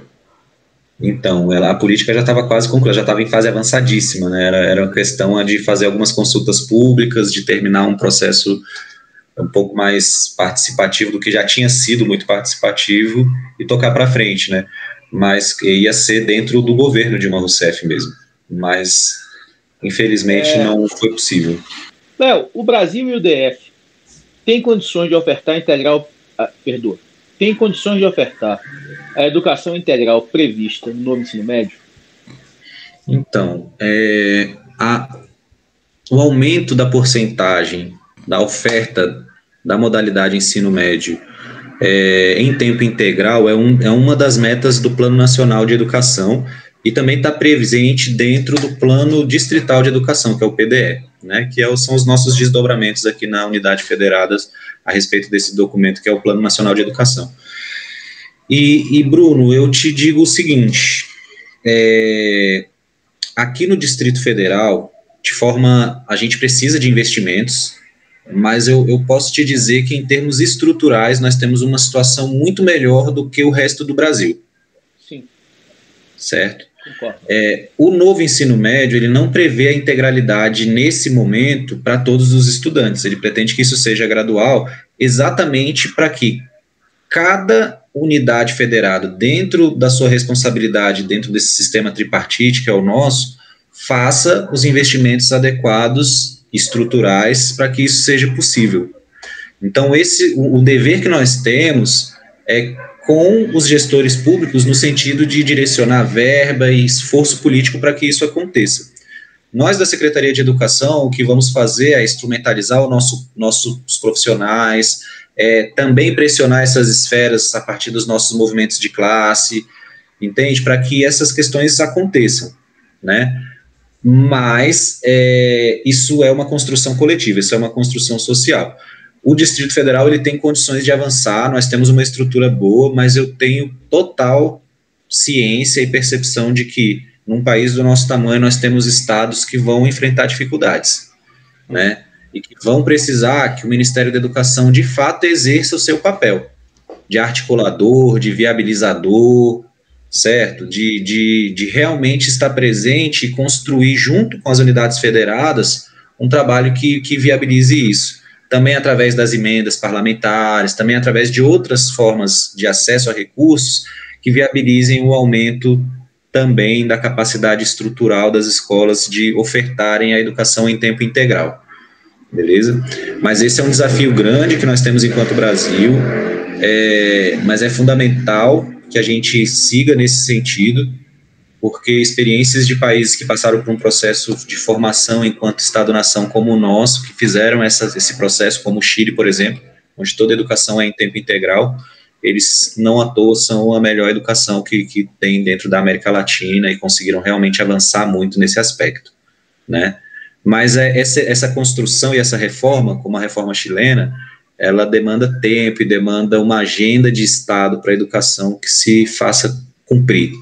Então, a política já estava quase concluída, já estava em fase avançadíssima, né? Era uma questão de fazer algumas consultas públicas, de terminar um processo um pouco mais participativo do que já tinha sido muito participativo e tocar para frente, né? Mas ia ser dentro do governo de Dilma Rousseff mesmo. Mas, infelizmente, não foi possível. Léo, o Brasil e o DF têm condições de ofertar tem condições de ofertar a educação integral prevista no novo ensino médio? Então, o aumento da porcentagem da oferta da modalidade ensino médio em tempo integral é uma das metas do Plano Nacional de Educação e também está presente dentro do Plano Distrital de Educação, que é o PDE, né, que são os nossos desdobramentos aqui na Unidade Federadas a respeito desse documento que é o Plano Nacional de Educação. E Bruno, eu te digo o seguinte, aqui no Distrito Federal, a gente precisa de investimentos, mas eu posso te dizer que em termos estruturais nós temos uma situação muito melhor do que o resto do Brasil. Sim. Certo? O novo ensino médio, ele não prevê a integralidade nesse momento para todos os estudantes, ele pretende que isso seja gradual, exatamente para que cada unidade federada, dentro da sua responsabilidade, dentro desse sistema tripartite que é o nosso, faça os investimentos adequados, estruturais, para que isso seja possível. Então, o dever que nós temos é com os gestores públicos no sentido de direcionar verba e esforço político para que isso aconteça. Nós, da Secretaria de Educação, o que vamos fazer é instrumentalizar nossos profissionais, também pressionar essas esferas a partir dos nossos movimentos de classe, entende? Para que essas questões aconteçam. né? Mas isso é uma construção coletiva, isso é uma construção social. O Distrito Federal ele tem condições de avançar, nós temos uma estrutura boa, mas eu tenho total ciência e percepção de que num país do nosso tamanho nós temos estados que vão enfrentar dificuldades, né? E que vão precisar que o Ministério da Educação de fato exerça o seu papel de articulador, de viabilizador, certo? De realmente estar presente e construir junto com as unidades federadas um trabalho que viabilize isso. Também através das emendas parlamentares, também através de outras formas de acesso a recursos que viabilizem o aumento também da capacidade estrutural das escolas de ofertarem a educação em tempo integral, beleza? Mas esse é um desafio grande que nós temos enquanto Brasil, mas é fundamental que a gente siga nesse sentido, porque experiências de países que passaram por um processo de formação enquanto Estado-nação como o nosso, que fizeram esse processo, como o Chile, por exemplo, onde toda a educação é em tempo integral, eles não à toa são a melhor educação que tem dentro da América Latina e conseguiram realmente avançar muito nesse aspecto, né? Mas essa construção e essa reforma, como a reforma chilena, ela demanda tempo e demanda uma agenda de Estado para a educação que se faça cumprir,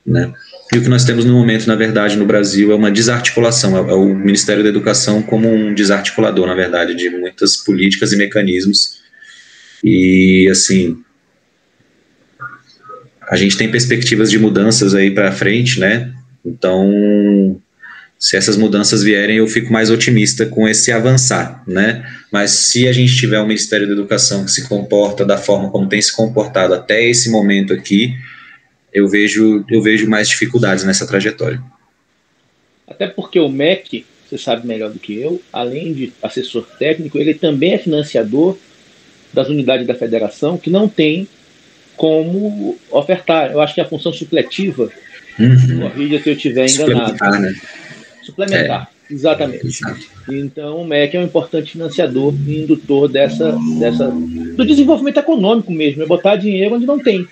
né? E o que nós temos no momento, na verdade, no Brasil é uma desarticulação, é o Ministério da Educação como um desarticulador, na verdade, de muitas políticas e mecanismos. E, assim, a gente tem perspectivas de mudanças aí para frente, né? Então, se essas mudanças vierem, eu fico mais otimista com esse avançar, né? Mas se a gente tiver um Ministério da Educação que se comporta da forma como tem se comportado até esse momento aqui, eu vejo mais dificuldades nessa trajetória. Até porque o MEC, você sabe melhor do que eu, além de assessor técnico, ele também é financiador das unidades da federação que não tem como ofertar. Eu acho que a função supletiva, corrija se eu estiver enganado. Suplementar, né? Suplementar, exatamente. Exato. Então o MEC é um importante financiador e indutor do desenvolvimento econômico mesmo, é botar dinheiro onde não tem.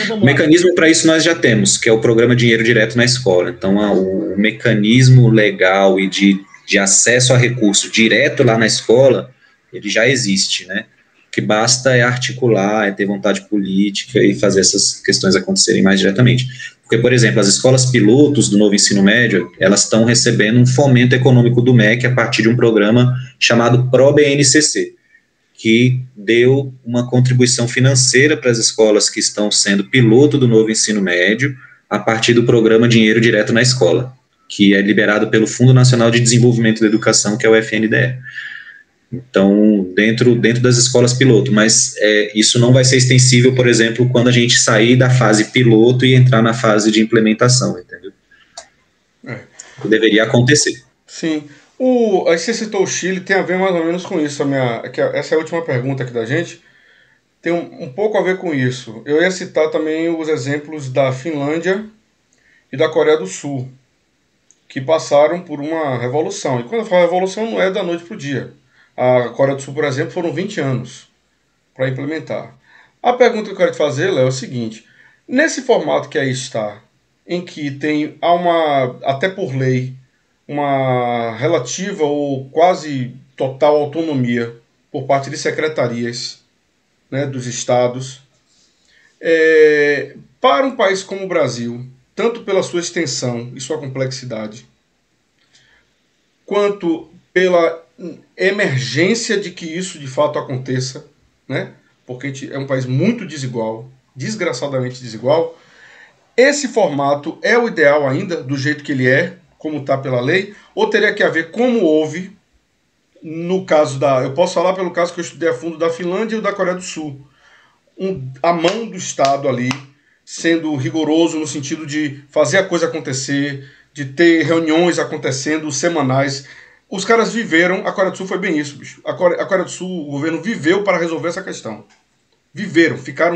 Então, o mecanismo para isso nós já temos, que é o programa Dinheiro Direto na Escola. Então, o mecanismo legal e de acesso a recurso direto lá na escola, ele já existe, né? O que basta é articular, é ter vontade política e fazer essas questões acontecerem mais diretamente. Porque, por exemplo, as escolas pilotos do novo ensino médio, elas estão recebendo um fomento econômico do MEC a partir de um programa chamado ProBNCC, que deu uma contribuição financeira para as escolas que estão sendo piloto do novo ensino médio a partir do programa Dinheiro Direto na Escola, que é liberado pelo Fundo Nacional de Desenvolvimento da Educação, que é o FNDE. Então, dentro das escolas piloto, mas isso não vai ser extensível, por exemplo, quando a gente sair da fase piloto e entrar na fase de implementação, entendeu? Que deveria acontecer. Sim. Aí você citou o Chile, tem a ver mais ou menos com isso. Essa é a última pergunta aqui da gente. Tem um pouco a ver com isso. Eu ia citar também os exemplos da Finlândia e da Coreia do Sul, que passaram por uma revolução. E quando eu falo revolução, não é da noite para o dia. A Coreia do Sul, por exemplo, foram 20 anos para implementar. A pergunta que eu quero te fazer, Léo, é o seguinte. Nesse formato que aí está, em que há até por lei, uma relativa ou quase total autonomia por parte de secretarias, né, dos estados, para um país como o Brasil, tanto pela sua extensão e sua complexidade, quanto pela emergência de que isso de fato aconteça, né, porque a gente é um país muito desigual, desgraçadamente desigual, esse formato é o ideal ainda, do jeito que ele é, como está pela lei, ou teria que haver como houve no caso eu posso falar pelo caso que eu estudei a fundo da Finlândia e da Coreia do Sul, a mão do Estado ali, sendo rigoroso no sentido de fazer a coisa acontecer, de ter reuniões acontecendo semanais. Os caras viveram, a Coreia do Sul foi bem isso, bicho. A Coreia do Sul, o governo viveu para resolver essa questão.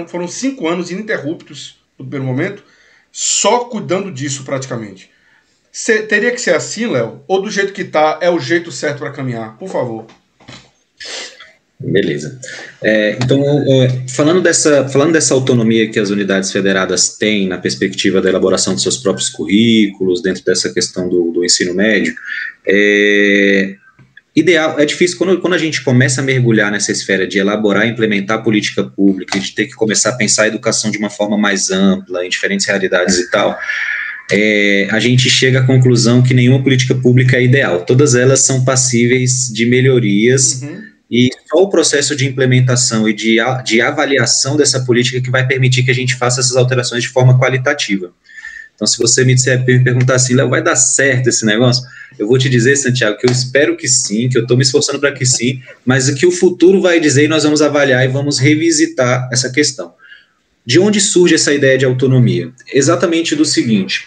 Foram 5 anos ininterruptos no primeiro momento, só cuidando disso praticamente. Teria que ser assim, Léo? Ou do jeito que está é o jeito certo para caminhar? Por favor. Beleza. Então, falando dessa autonomia que as unidades federadas têm na perspectiva da elaboração de seus próprios currículos, dentro dessa questão do ensino médio, ideal, é difícil, quando a gente começa a mergulhar nessa esfera de elaborar e implementar política pública, de ter que começar a pensar a educação de uma forma mais ampla, em diferentes realidades e tal, a gente chega à conclusão que nenhuma política pública é ideal, todas elas são passíveis de melhorias, e só o processo de implementação e de avaliação dessa política que vai permitir que a gente faça essas alterações de forma qualitativa. Então, se você me perguntar assim, Léo, vai dar certo esse negócio? Eu vou te dizer, Santiago, que eu espero que sim, que eu estou me esforçando para que sim, mas que o futuro vai dizer e nós vamos avaliar e vamos revisitar essa questão. De onde surge essa ideia de autonomia? Exatamente do seguinte,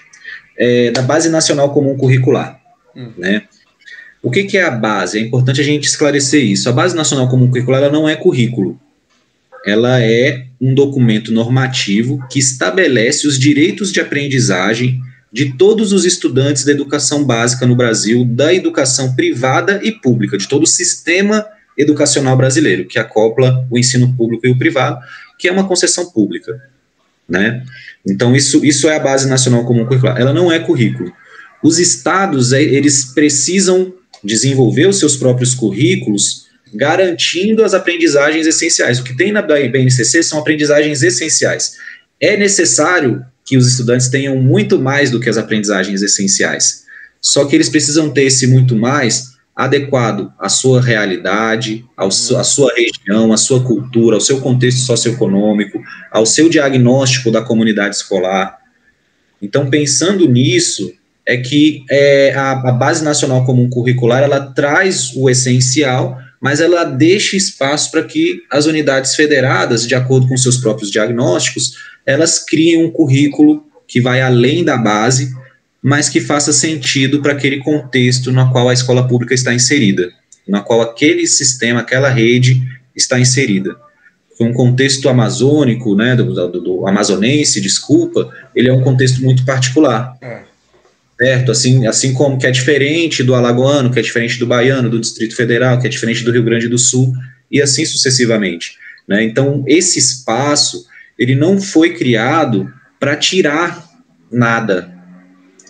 da Base Nacional Comum Curricular, né? O que é a base? É importante a gente esclarecer isso. A Base Nacional Comum Curricular ela não é currículo. Ela é um documento normativo que estabelece os direitos de aprendizagem de todos os estudantes da educação básica no Brasil, da educação privada e pública, de todo o sistema educacional brasileiro, que acopla o ensino público e o privado, que é uma concessão pública, né? Então, isso é a Base Nacional Comum Curricular. Ela não é currículo. Os estados, eles precisam desenvolver os seus próprios currículos, garantindo as aprendizagens essenciais. O que tem na BNCC são aprendizagens essenciais. É necessário que os estudantes tenham muito mais do que as aprendizagens essenciais. Só que eles precisam ter esse muito mais adequado à sua realidade, à sua região, à sua cultura, ao seu contexto socioeconômico, ao seu diagnóstico da comunidade escolar. Então, pensando nisso, é que a Base Nacional Comum Curricular, ela traz o essencial, mas ela deixa espaço para que as unidades federadas, de acordo com seus próprios diagnósticos, elas criem um currículo que vai além da base, mas que faça sentido para aquele contexto no qual a escola pública está inserida, na qual aquele sistema, aquela rede está inserida. Foi um contexto amazônico, né, do amazonense, desculpa, ele é um contexto muito particular. Certo? Assim como que é diferente do alagoano, que é diferente do baiano, do Distrito Federal, que é diferente do Rio Grande do Sul, e assim sucessivamente, né? Então, esse espaço, ele não foi criado para tirar nada,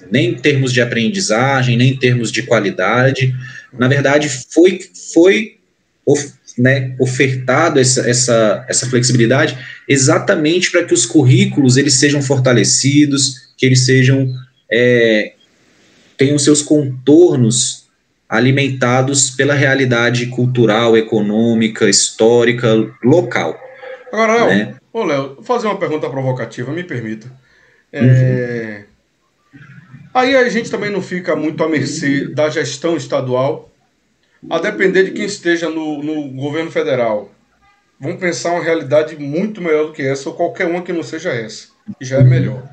nem em termos de aprendizagem, nem em termos de qualidade. Na verdade, foi ofertado essa flexibilidade exatamente para que os currículos eles sejam fortalecidos, que eles sejam tenham seus contornos alimentados pela realidade cultural, econômica, histórica, local. Agora, Léo, Léo, vou fazer uma pergunta provocativa, me permita. Aí a gente também não fica muito à mercê da gestão estadual, a depender de quem esteja no governo federal. Vamos pensar uma realidade muito melhor do que essa, ou qualquer uma que não seja essa, que já é melhor.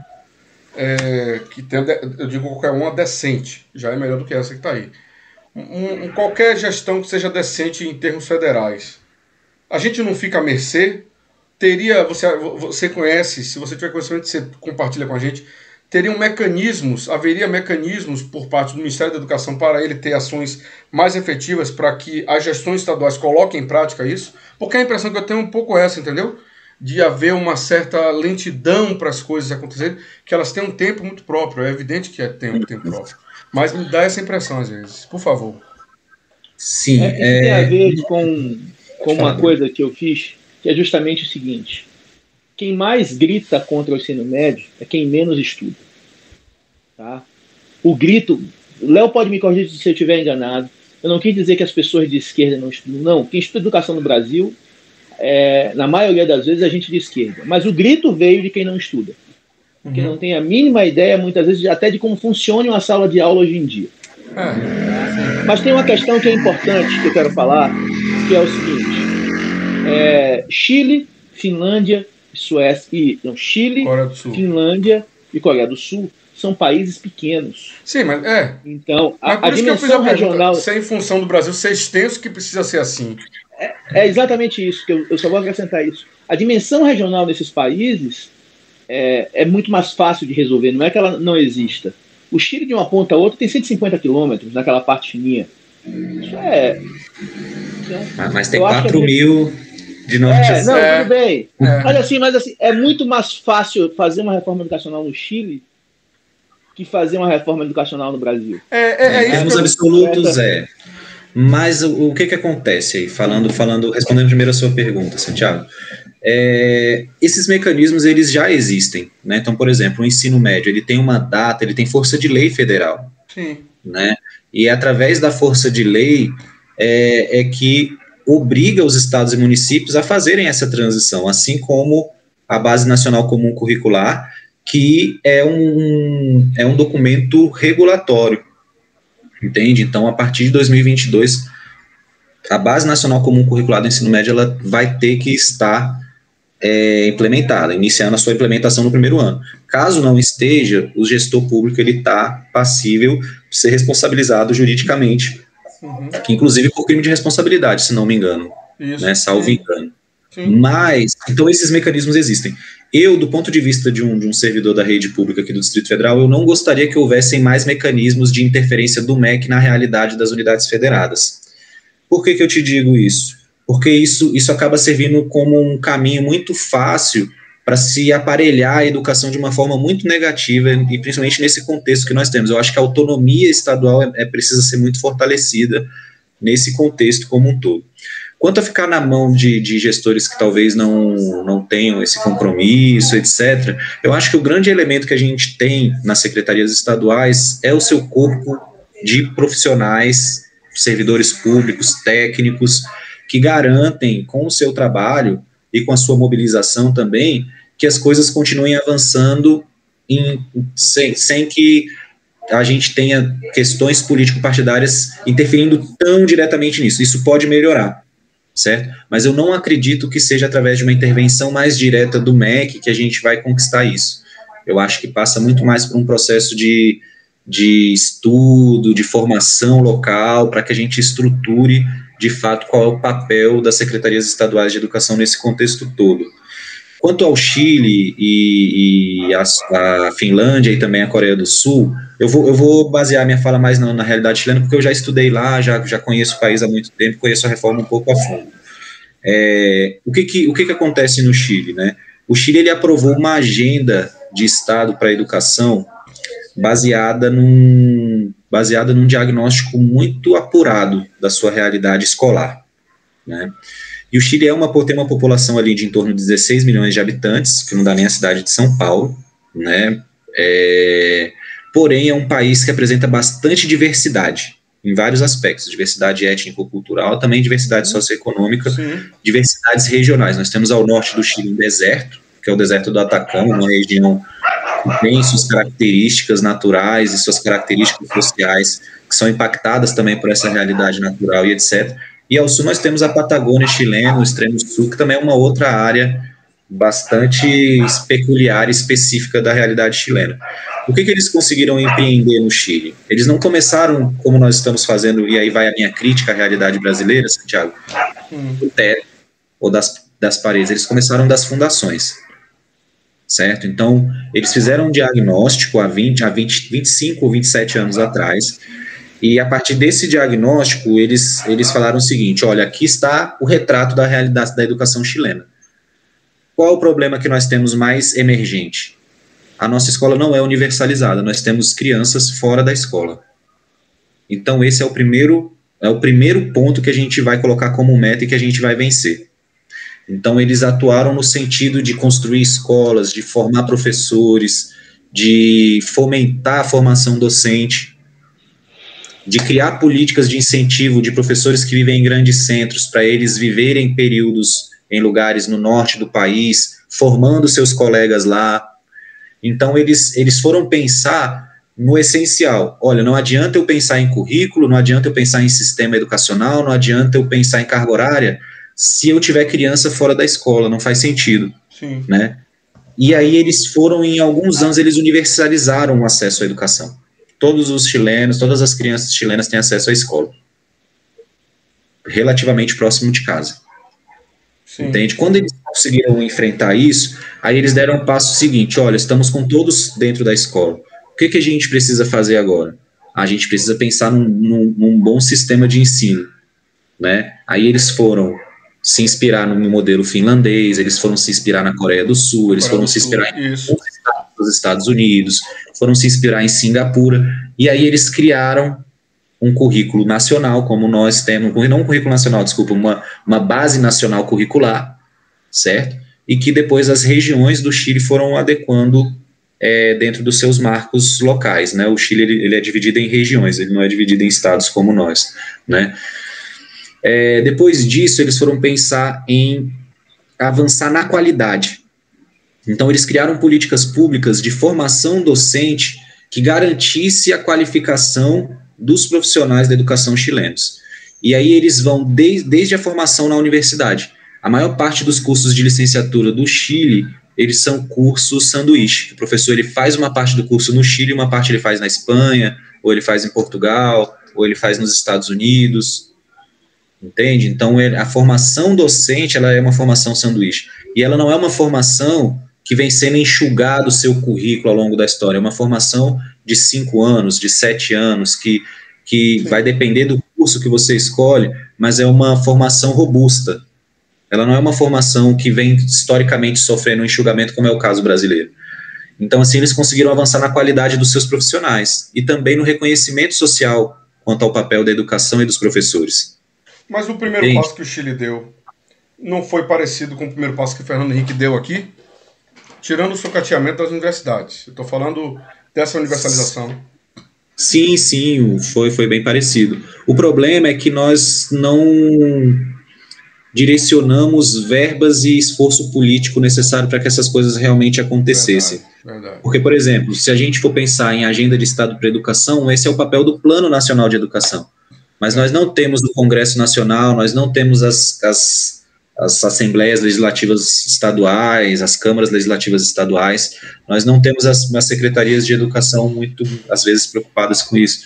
Eu digo qualquer uma decente, já é melhor do que essa que está aí. Qualquer gestão que seja decente em termos federais. A gente não fica à mercê. Você conhece, se você tiver conhecimento, você compartilha com a gente, haveria mecanismos por parte do Ministério da Educação para ele ter ações mais efetivas para que as gestões estaduais coloquem em prática isso? Porque a impressão que eu tenho é um pouco essa, entendeu? De haver uma certa lentidão para as coisas acontecerem, que elas têm um tempo muito próprio, é evidente que tem um tempo próprio, mas me dá essa impressão às vezes, por favor. Sim. Isso tem a ver com uma coisa que eu fiz, que é justamente o seguinte: quem mais grita contra o ensino médio é quem menos estuda. Tá? O grito, o Léo pode me corrigir se eu estiver enganado, eu não quis dizer que as pessoas de esquerda não estudam, não, quem estuda educação no Brasil, na maioria das vezes, a gente de esquerda. Mas o grito veio de quem não estuda. Que não tem a mínima ideia, muitas vezes, até de como funciona uma sala de aula hoje em dia. Mas tem uma questão que é importante, que eu quero falar, que é o seguinte. Chile, Finlândia, Suécia... Chile, Finlândia e Coreia do Sul são países pequenos. Sim, mas Então, a dimensão regional... Se é em função do Brasil ser extenso, que precisa ser assim. É exatamente isso, que eu só vou acrescentar isso. A dimensão regional desses países é muito mais fácil de resolver, não é que ela não exista. O Chile, de uma ponta a outra, tem 150 quilômetros naquela parte fininha. Isso Mas tem 4 mil de norte. Tudo bem. Mas assim, é muito mais fácil fazer uma reforma educacional no Chile que fazer uma reforma educacional no Brasil. Em termos absolutos, Mas o que acontece aí? Respondendo primeiro a sua pergunta, Santiago. Esses mecanismos, eles já existem, né? Então, por exemplo, o ensino médio, ele tem uma data, ele tem força de lei federal. Sim. Né? E através da força de lei que obriga os estados e municípios a fazerem essa transição, assim como a Base Nacional Comum Curricular, que é um documento regulatório, entende? Então, a partir de 2022, a Base Nacional Comum Curricular do Ensino Médio, ela vai ter que estar implementada, iniciando a sua implementação no primeiro ano. Caso não esteja, o gestor público está passível de ser responsabilizado juridicamente, que inclusive por crime de responsabilidade, se não me engano, né, salvo engano. Mas, então esses mecanismos existem. Eu, do ponto de vista de um servidor da rede pública aqui do Distrito Federal, eu não gostaria que houvessem mais mecanismos de interferência do MEC na realidade das unidades federadas. Por que eu te digo isso? Porque isso acaba servindo como um caminho muito fácil para se aparelhar a educação de uma forma muito negativa, e principalmente nesse contexto que nós temos. Eu acho que a autonomia estadual precisa ser muito fortalecida nesse contexto como um todo. Quanto a ficar na mão de gestores que talvez não tenham esse compromisso, etc., eu acho que o grande elemento que a gente tem nas secretarias estaduais é o seu corpo de profissionais, servidores públicos, técnicos, que garantem com o seu trabalho e com a sua mobilização também, que as coisas continuem avançando sem que a gente tenha questões político-partidárias interferindo tão diretamente nisso. Isso pode melhorar, certo? Mas eu não acredito que seja através de uma intervenção mais direta do MEC que a gente vai conquistar isso. Eu acho que passa muito mais por um processo de estudo, de formação local, para que a gente estruture, de fato, qual é o papel das secretarias estaduais de educação nesse contexto todo. Quanto ao Chile e a Finlândia e também a Coreia do Sul, eu vou basear minha fala mais na realidade chilena, porque eu já estudei lá, já conheço o país há muito tempo, conheço a reforma um pouco a fundo. O que acontece no Chile, né? O Chile, ele aprovou uma agenda de Estado para a educação baseada num diagnóstico muito apurado da sua realidade escolar, né? E o Chile tem uma população ali de em torno de 16 milhões de habitantes, que não dá nem a cidade de São Paulo, né? Porém, é um país que apresenta bastante diversidade, em vários aspectos, diversidade étnico-cultural, também diversidade socioeconômica, diversidades regionais. Nós temos ao norte do Chile um deserto, que é o deserto do Atacama, uma região que tem suas características naturais e suas características sociais, que são impactadas também por essa realidade natural e etc. E ao sul nós temos a Patagônia chilena, o extremo sul, que também é uma outra área bastante peculiar e específica da realidade chilena. O que eles conseguiram empreender no Chile? Eles não começaram como nós estamos fazendo, e aí vai a minha crítica à realidade brasileira, Santiago, do teto ou das paredes. Eles começaram das fundações, certo? Então, eles fizeram um diagnóstico há 25 ou 27 anos atrás, e a partir desse diagnóstico, eles falaram o seguinte: olha, aqui está o retrato da realidade da educação chilena. Qual o problema que nós temos mais emergente? A nossa escola não é universalizada, nós temos crianças fora da escola. Então, esse é o primeiro ponto que a gente vai colocar como meta e que a gente vai vencer. Então, eles atuaram no sentido de construir escolas, de formar professores, de fomentar a formação docente, de criar políticas de incentivo de professores que vivem em grandes centros, para eles viverem períodos em lugares no norte do país, formando seus colegas lá. Então, eles foram pensar no essencial. Olha, não adianta eu pensar em currículo, não adianta eu pensar em sistema educacional, não adianta eu pensar em carga horária, se eu tiver criança fora da escola, não faz sentido. Sim. Né? E aí eles foram, em alguns anos, eles universalizaram o acesso à educação. Todos os chilenos, todas as crianças chilenas têm acesso à escola, relativamente próximo de casa. Sim. Entende? Quando eles conseguiram enfrentar isso, aí eles deram um passo seguinte: olha, estamos com todos dentro da escola. O que a gente precisa fazer agora? A gente precisa pensar num bom sistema de ensino. né? Aí eles foram se inspirar no modelo finlandês, eles foram se inspirar na Coreia do Sul, eles foram se inspirar nos Estados Unidos, foram se inspirar em Singapura, e aí eles criaram um currículo nacional, como nós temos, não um currículo nacional, desculpa, uma base nacional curricular, certo? E que depois as regiões do Chile foram adequando dentro dos seus marcos locais, né? O Chile ele é dividido em regiões, ele não é dividido em estados como nós, né? Depois disso, eles foram pensar em avançar na qualidade. Então, eles criaram políticas públicas de formação docente que garantisse a qualificação dos profissionais da educação chilenos. E aí eles vão desde a formação na universidade. A maior parte dos cursos de licenciatura do Chile, eles são cursos sanduíche. O professor ele faz uma parte do curso no Chile, uma parte ele faz na Espanha, ou ele faz em Portugal, ou ele faz nos Estados Unidos, entende? Então, a formação docente, ela é uma formação sanduíche. E ela não é uma formação que vem sendo enxugado o seu currículo ao longo da história. É uma formação de 5 anos, de 7 anos, que vai depender do curso que você escolhe, mas é uma formação robusta. Ela não é uma formação que vem historicamente sofrendo um enxugamento, como é o caso brasileiro. Então, assim, eles conseguiram avançar na qualidade dos seus profissionais e também no reconhecimento social quanto ao papel da educação e dos professores. Mas o primeiro passo que o Chile deu não foi parecido com o primeiro passo que o Fernando Henrique deu aqui? Tirando o sucateamento das universidades. Eu estou falando dessa universalização. Sim, foi bem parecido. O problema é que nós não direcionamos verbas e esforço político necessário para que essas coisas realmente acontecessem. Verdade. Porque, por exemplo, se a gente for pensar em agenda de Estado para a educação, esse é o papel do Plano Nacional de Educação. Mas nós não temos o Congresso Nacional, nós não temos as assembleias legislativas estaduais, as câmaras legislativas estaduais, nós não temos as secretarias de educação muito, às vezes, preocupadas com isso.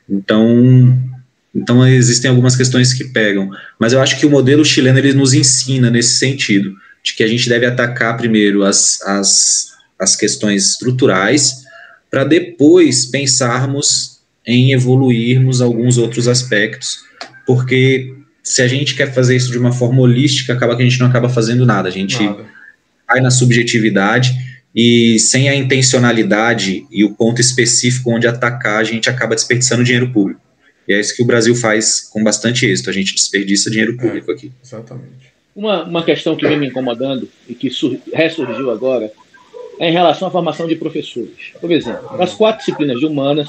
Então existem algumas questões que pegam, mas eu acho que o modelo chileno ele nos ensina nesse sentido, de que a gente deve atacar primeiro as questões estruturais, para depois pensarmos em evoluirmos alguns outros aspectos, porque se a gente quer fazer isso de uma forma holística, acaba que a gente não acaba fazendo nada, a gente cai na subjetividade e sem a intencionalidade e o ponto específico onde atacar, a gente acaba desperdiçando dinheiro público. E é isso que o Brasil faz com bastante êxito, a gente desperdiça dinheiro público aqui. Exatamente. Uma questão que vem me incomodando e que ressurgiu agora é em relação à formação de professores. Por exemplo, das 4 disciplinas de humanas,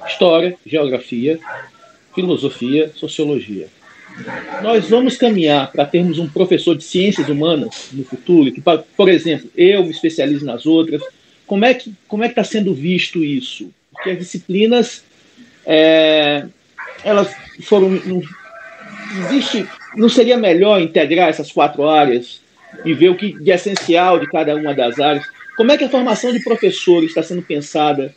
História, Geografia, Filosofia, Sociologia. Nós vamos caminhar para termos um professor de ciências humanas no futuro, que, por exemplo, eu me especializo nas outras. Como é que está sendo visto isso? Porque as disciplinas, elas foram... Não seria melhor integrar essas 4 áreas e ver o que de essencial de cada uma das áreas? Como é que a formação de professores está sendo pensada?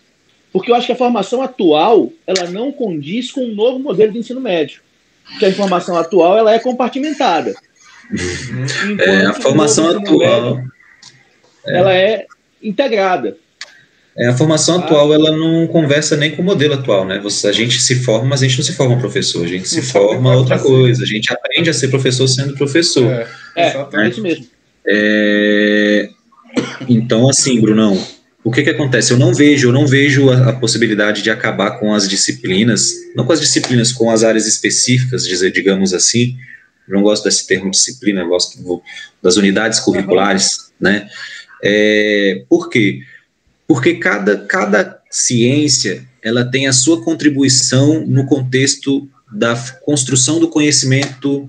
Porque eu acho que a formação atual ela não condiz com o novo modelo de ensino médio. Porque a formação atual ela é compartimentada. A formação atual... médio, ela é integrada. A formação atual ela não conversa nem com o modelo atual, né? A gente se forma, mas a gente não se forma professor, a gente se forma outra coisa, a gente aprende a ser professor sendo professor. É isso mesmo. Então, assim, Brunão, o que acontece? Eu não vejo a possibilidade de acabar com as disciplinas, não com as disciplinas, com as áreas específicas, digamos assim. Eu não gosto desse termo disciplina, eu gosto das unidades curriculares, né? Por quê? Porque cada ciência ela tem a sua contribuição no contexto da construção do conhecimento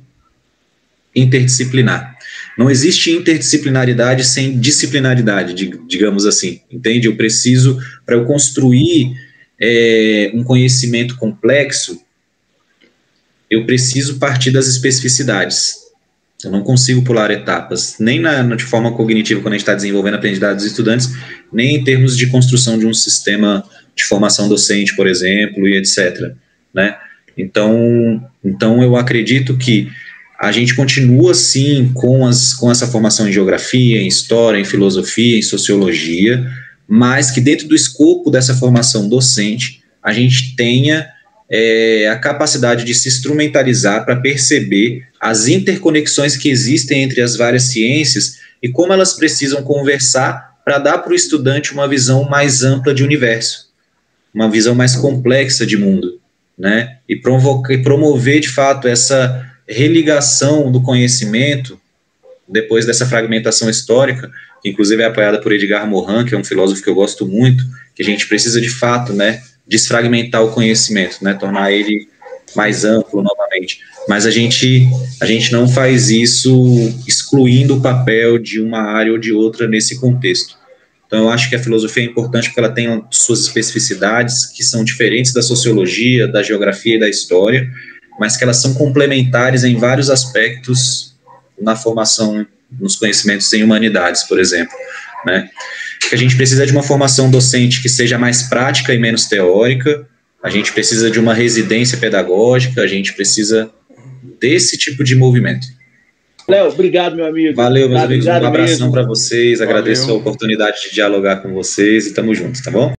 interdisciplinar. Não existe interdisciplinaridade sem disciplinaridade, digamos assim, entende? Eu preciso, para eu construir um conhecimento complexo, eu preciso partir das especificidades. Eu não consigo pular etapas, nem de forma cognitiva, quando a gente está desenvolvendo a aprendizagem dos estudantes, nem em termos de construção de um sistema de formação docente, por exemplo, e etc., né? Então eu acredito que a gente continua, sim, com essa formação em geografia, em história, em filosofia, em sociologia, mas que dentro do escopo dessa formação docente, a gente tenha a capacidade de se instrumentalizar para perceber as interconexões que existem entre as várias ciências e como elas precisam conversar para dar para o estudante uma visão mais ampla de universo, uma visão mais complexa de mundo, né? E promover, de fato, essa religação do conhecimento depois dessa fragmentação histórica, que inclusive é apoiada por Edgar Morin, que é um filósofo que eu gosto muito, que a gente precisa, de fato, né, desfragmentar o conhecimento, né, tornar ele mais amplo novamente. Mas a gente não faz isso excluindo o papel de uma área ou de outra nesse contexto. Então, eu acho que a filosofia é importante porque ela tem suas especificidades, que são diferentes da sociologia, da geografia e da história, mas que elas são complementares em vários aspectos na formação, nos conhecimentos em humanidades, por exemplo, né? Que a gente precisa de uma formação docente que seja mais prática e menos teórica, a gente precisa de uma residência pedagógica, a gente precisa desse tipo de movimento. Léo, obrigado, meu amigo. Valeu, meus amigos, um abração para vocês, agradeço a oportunidade de dialogar com vocês e tamo juntos, tá bom?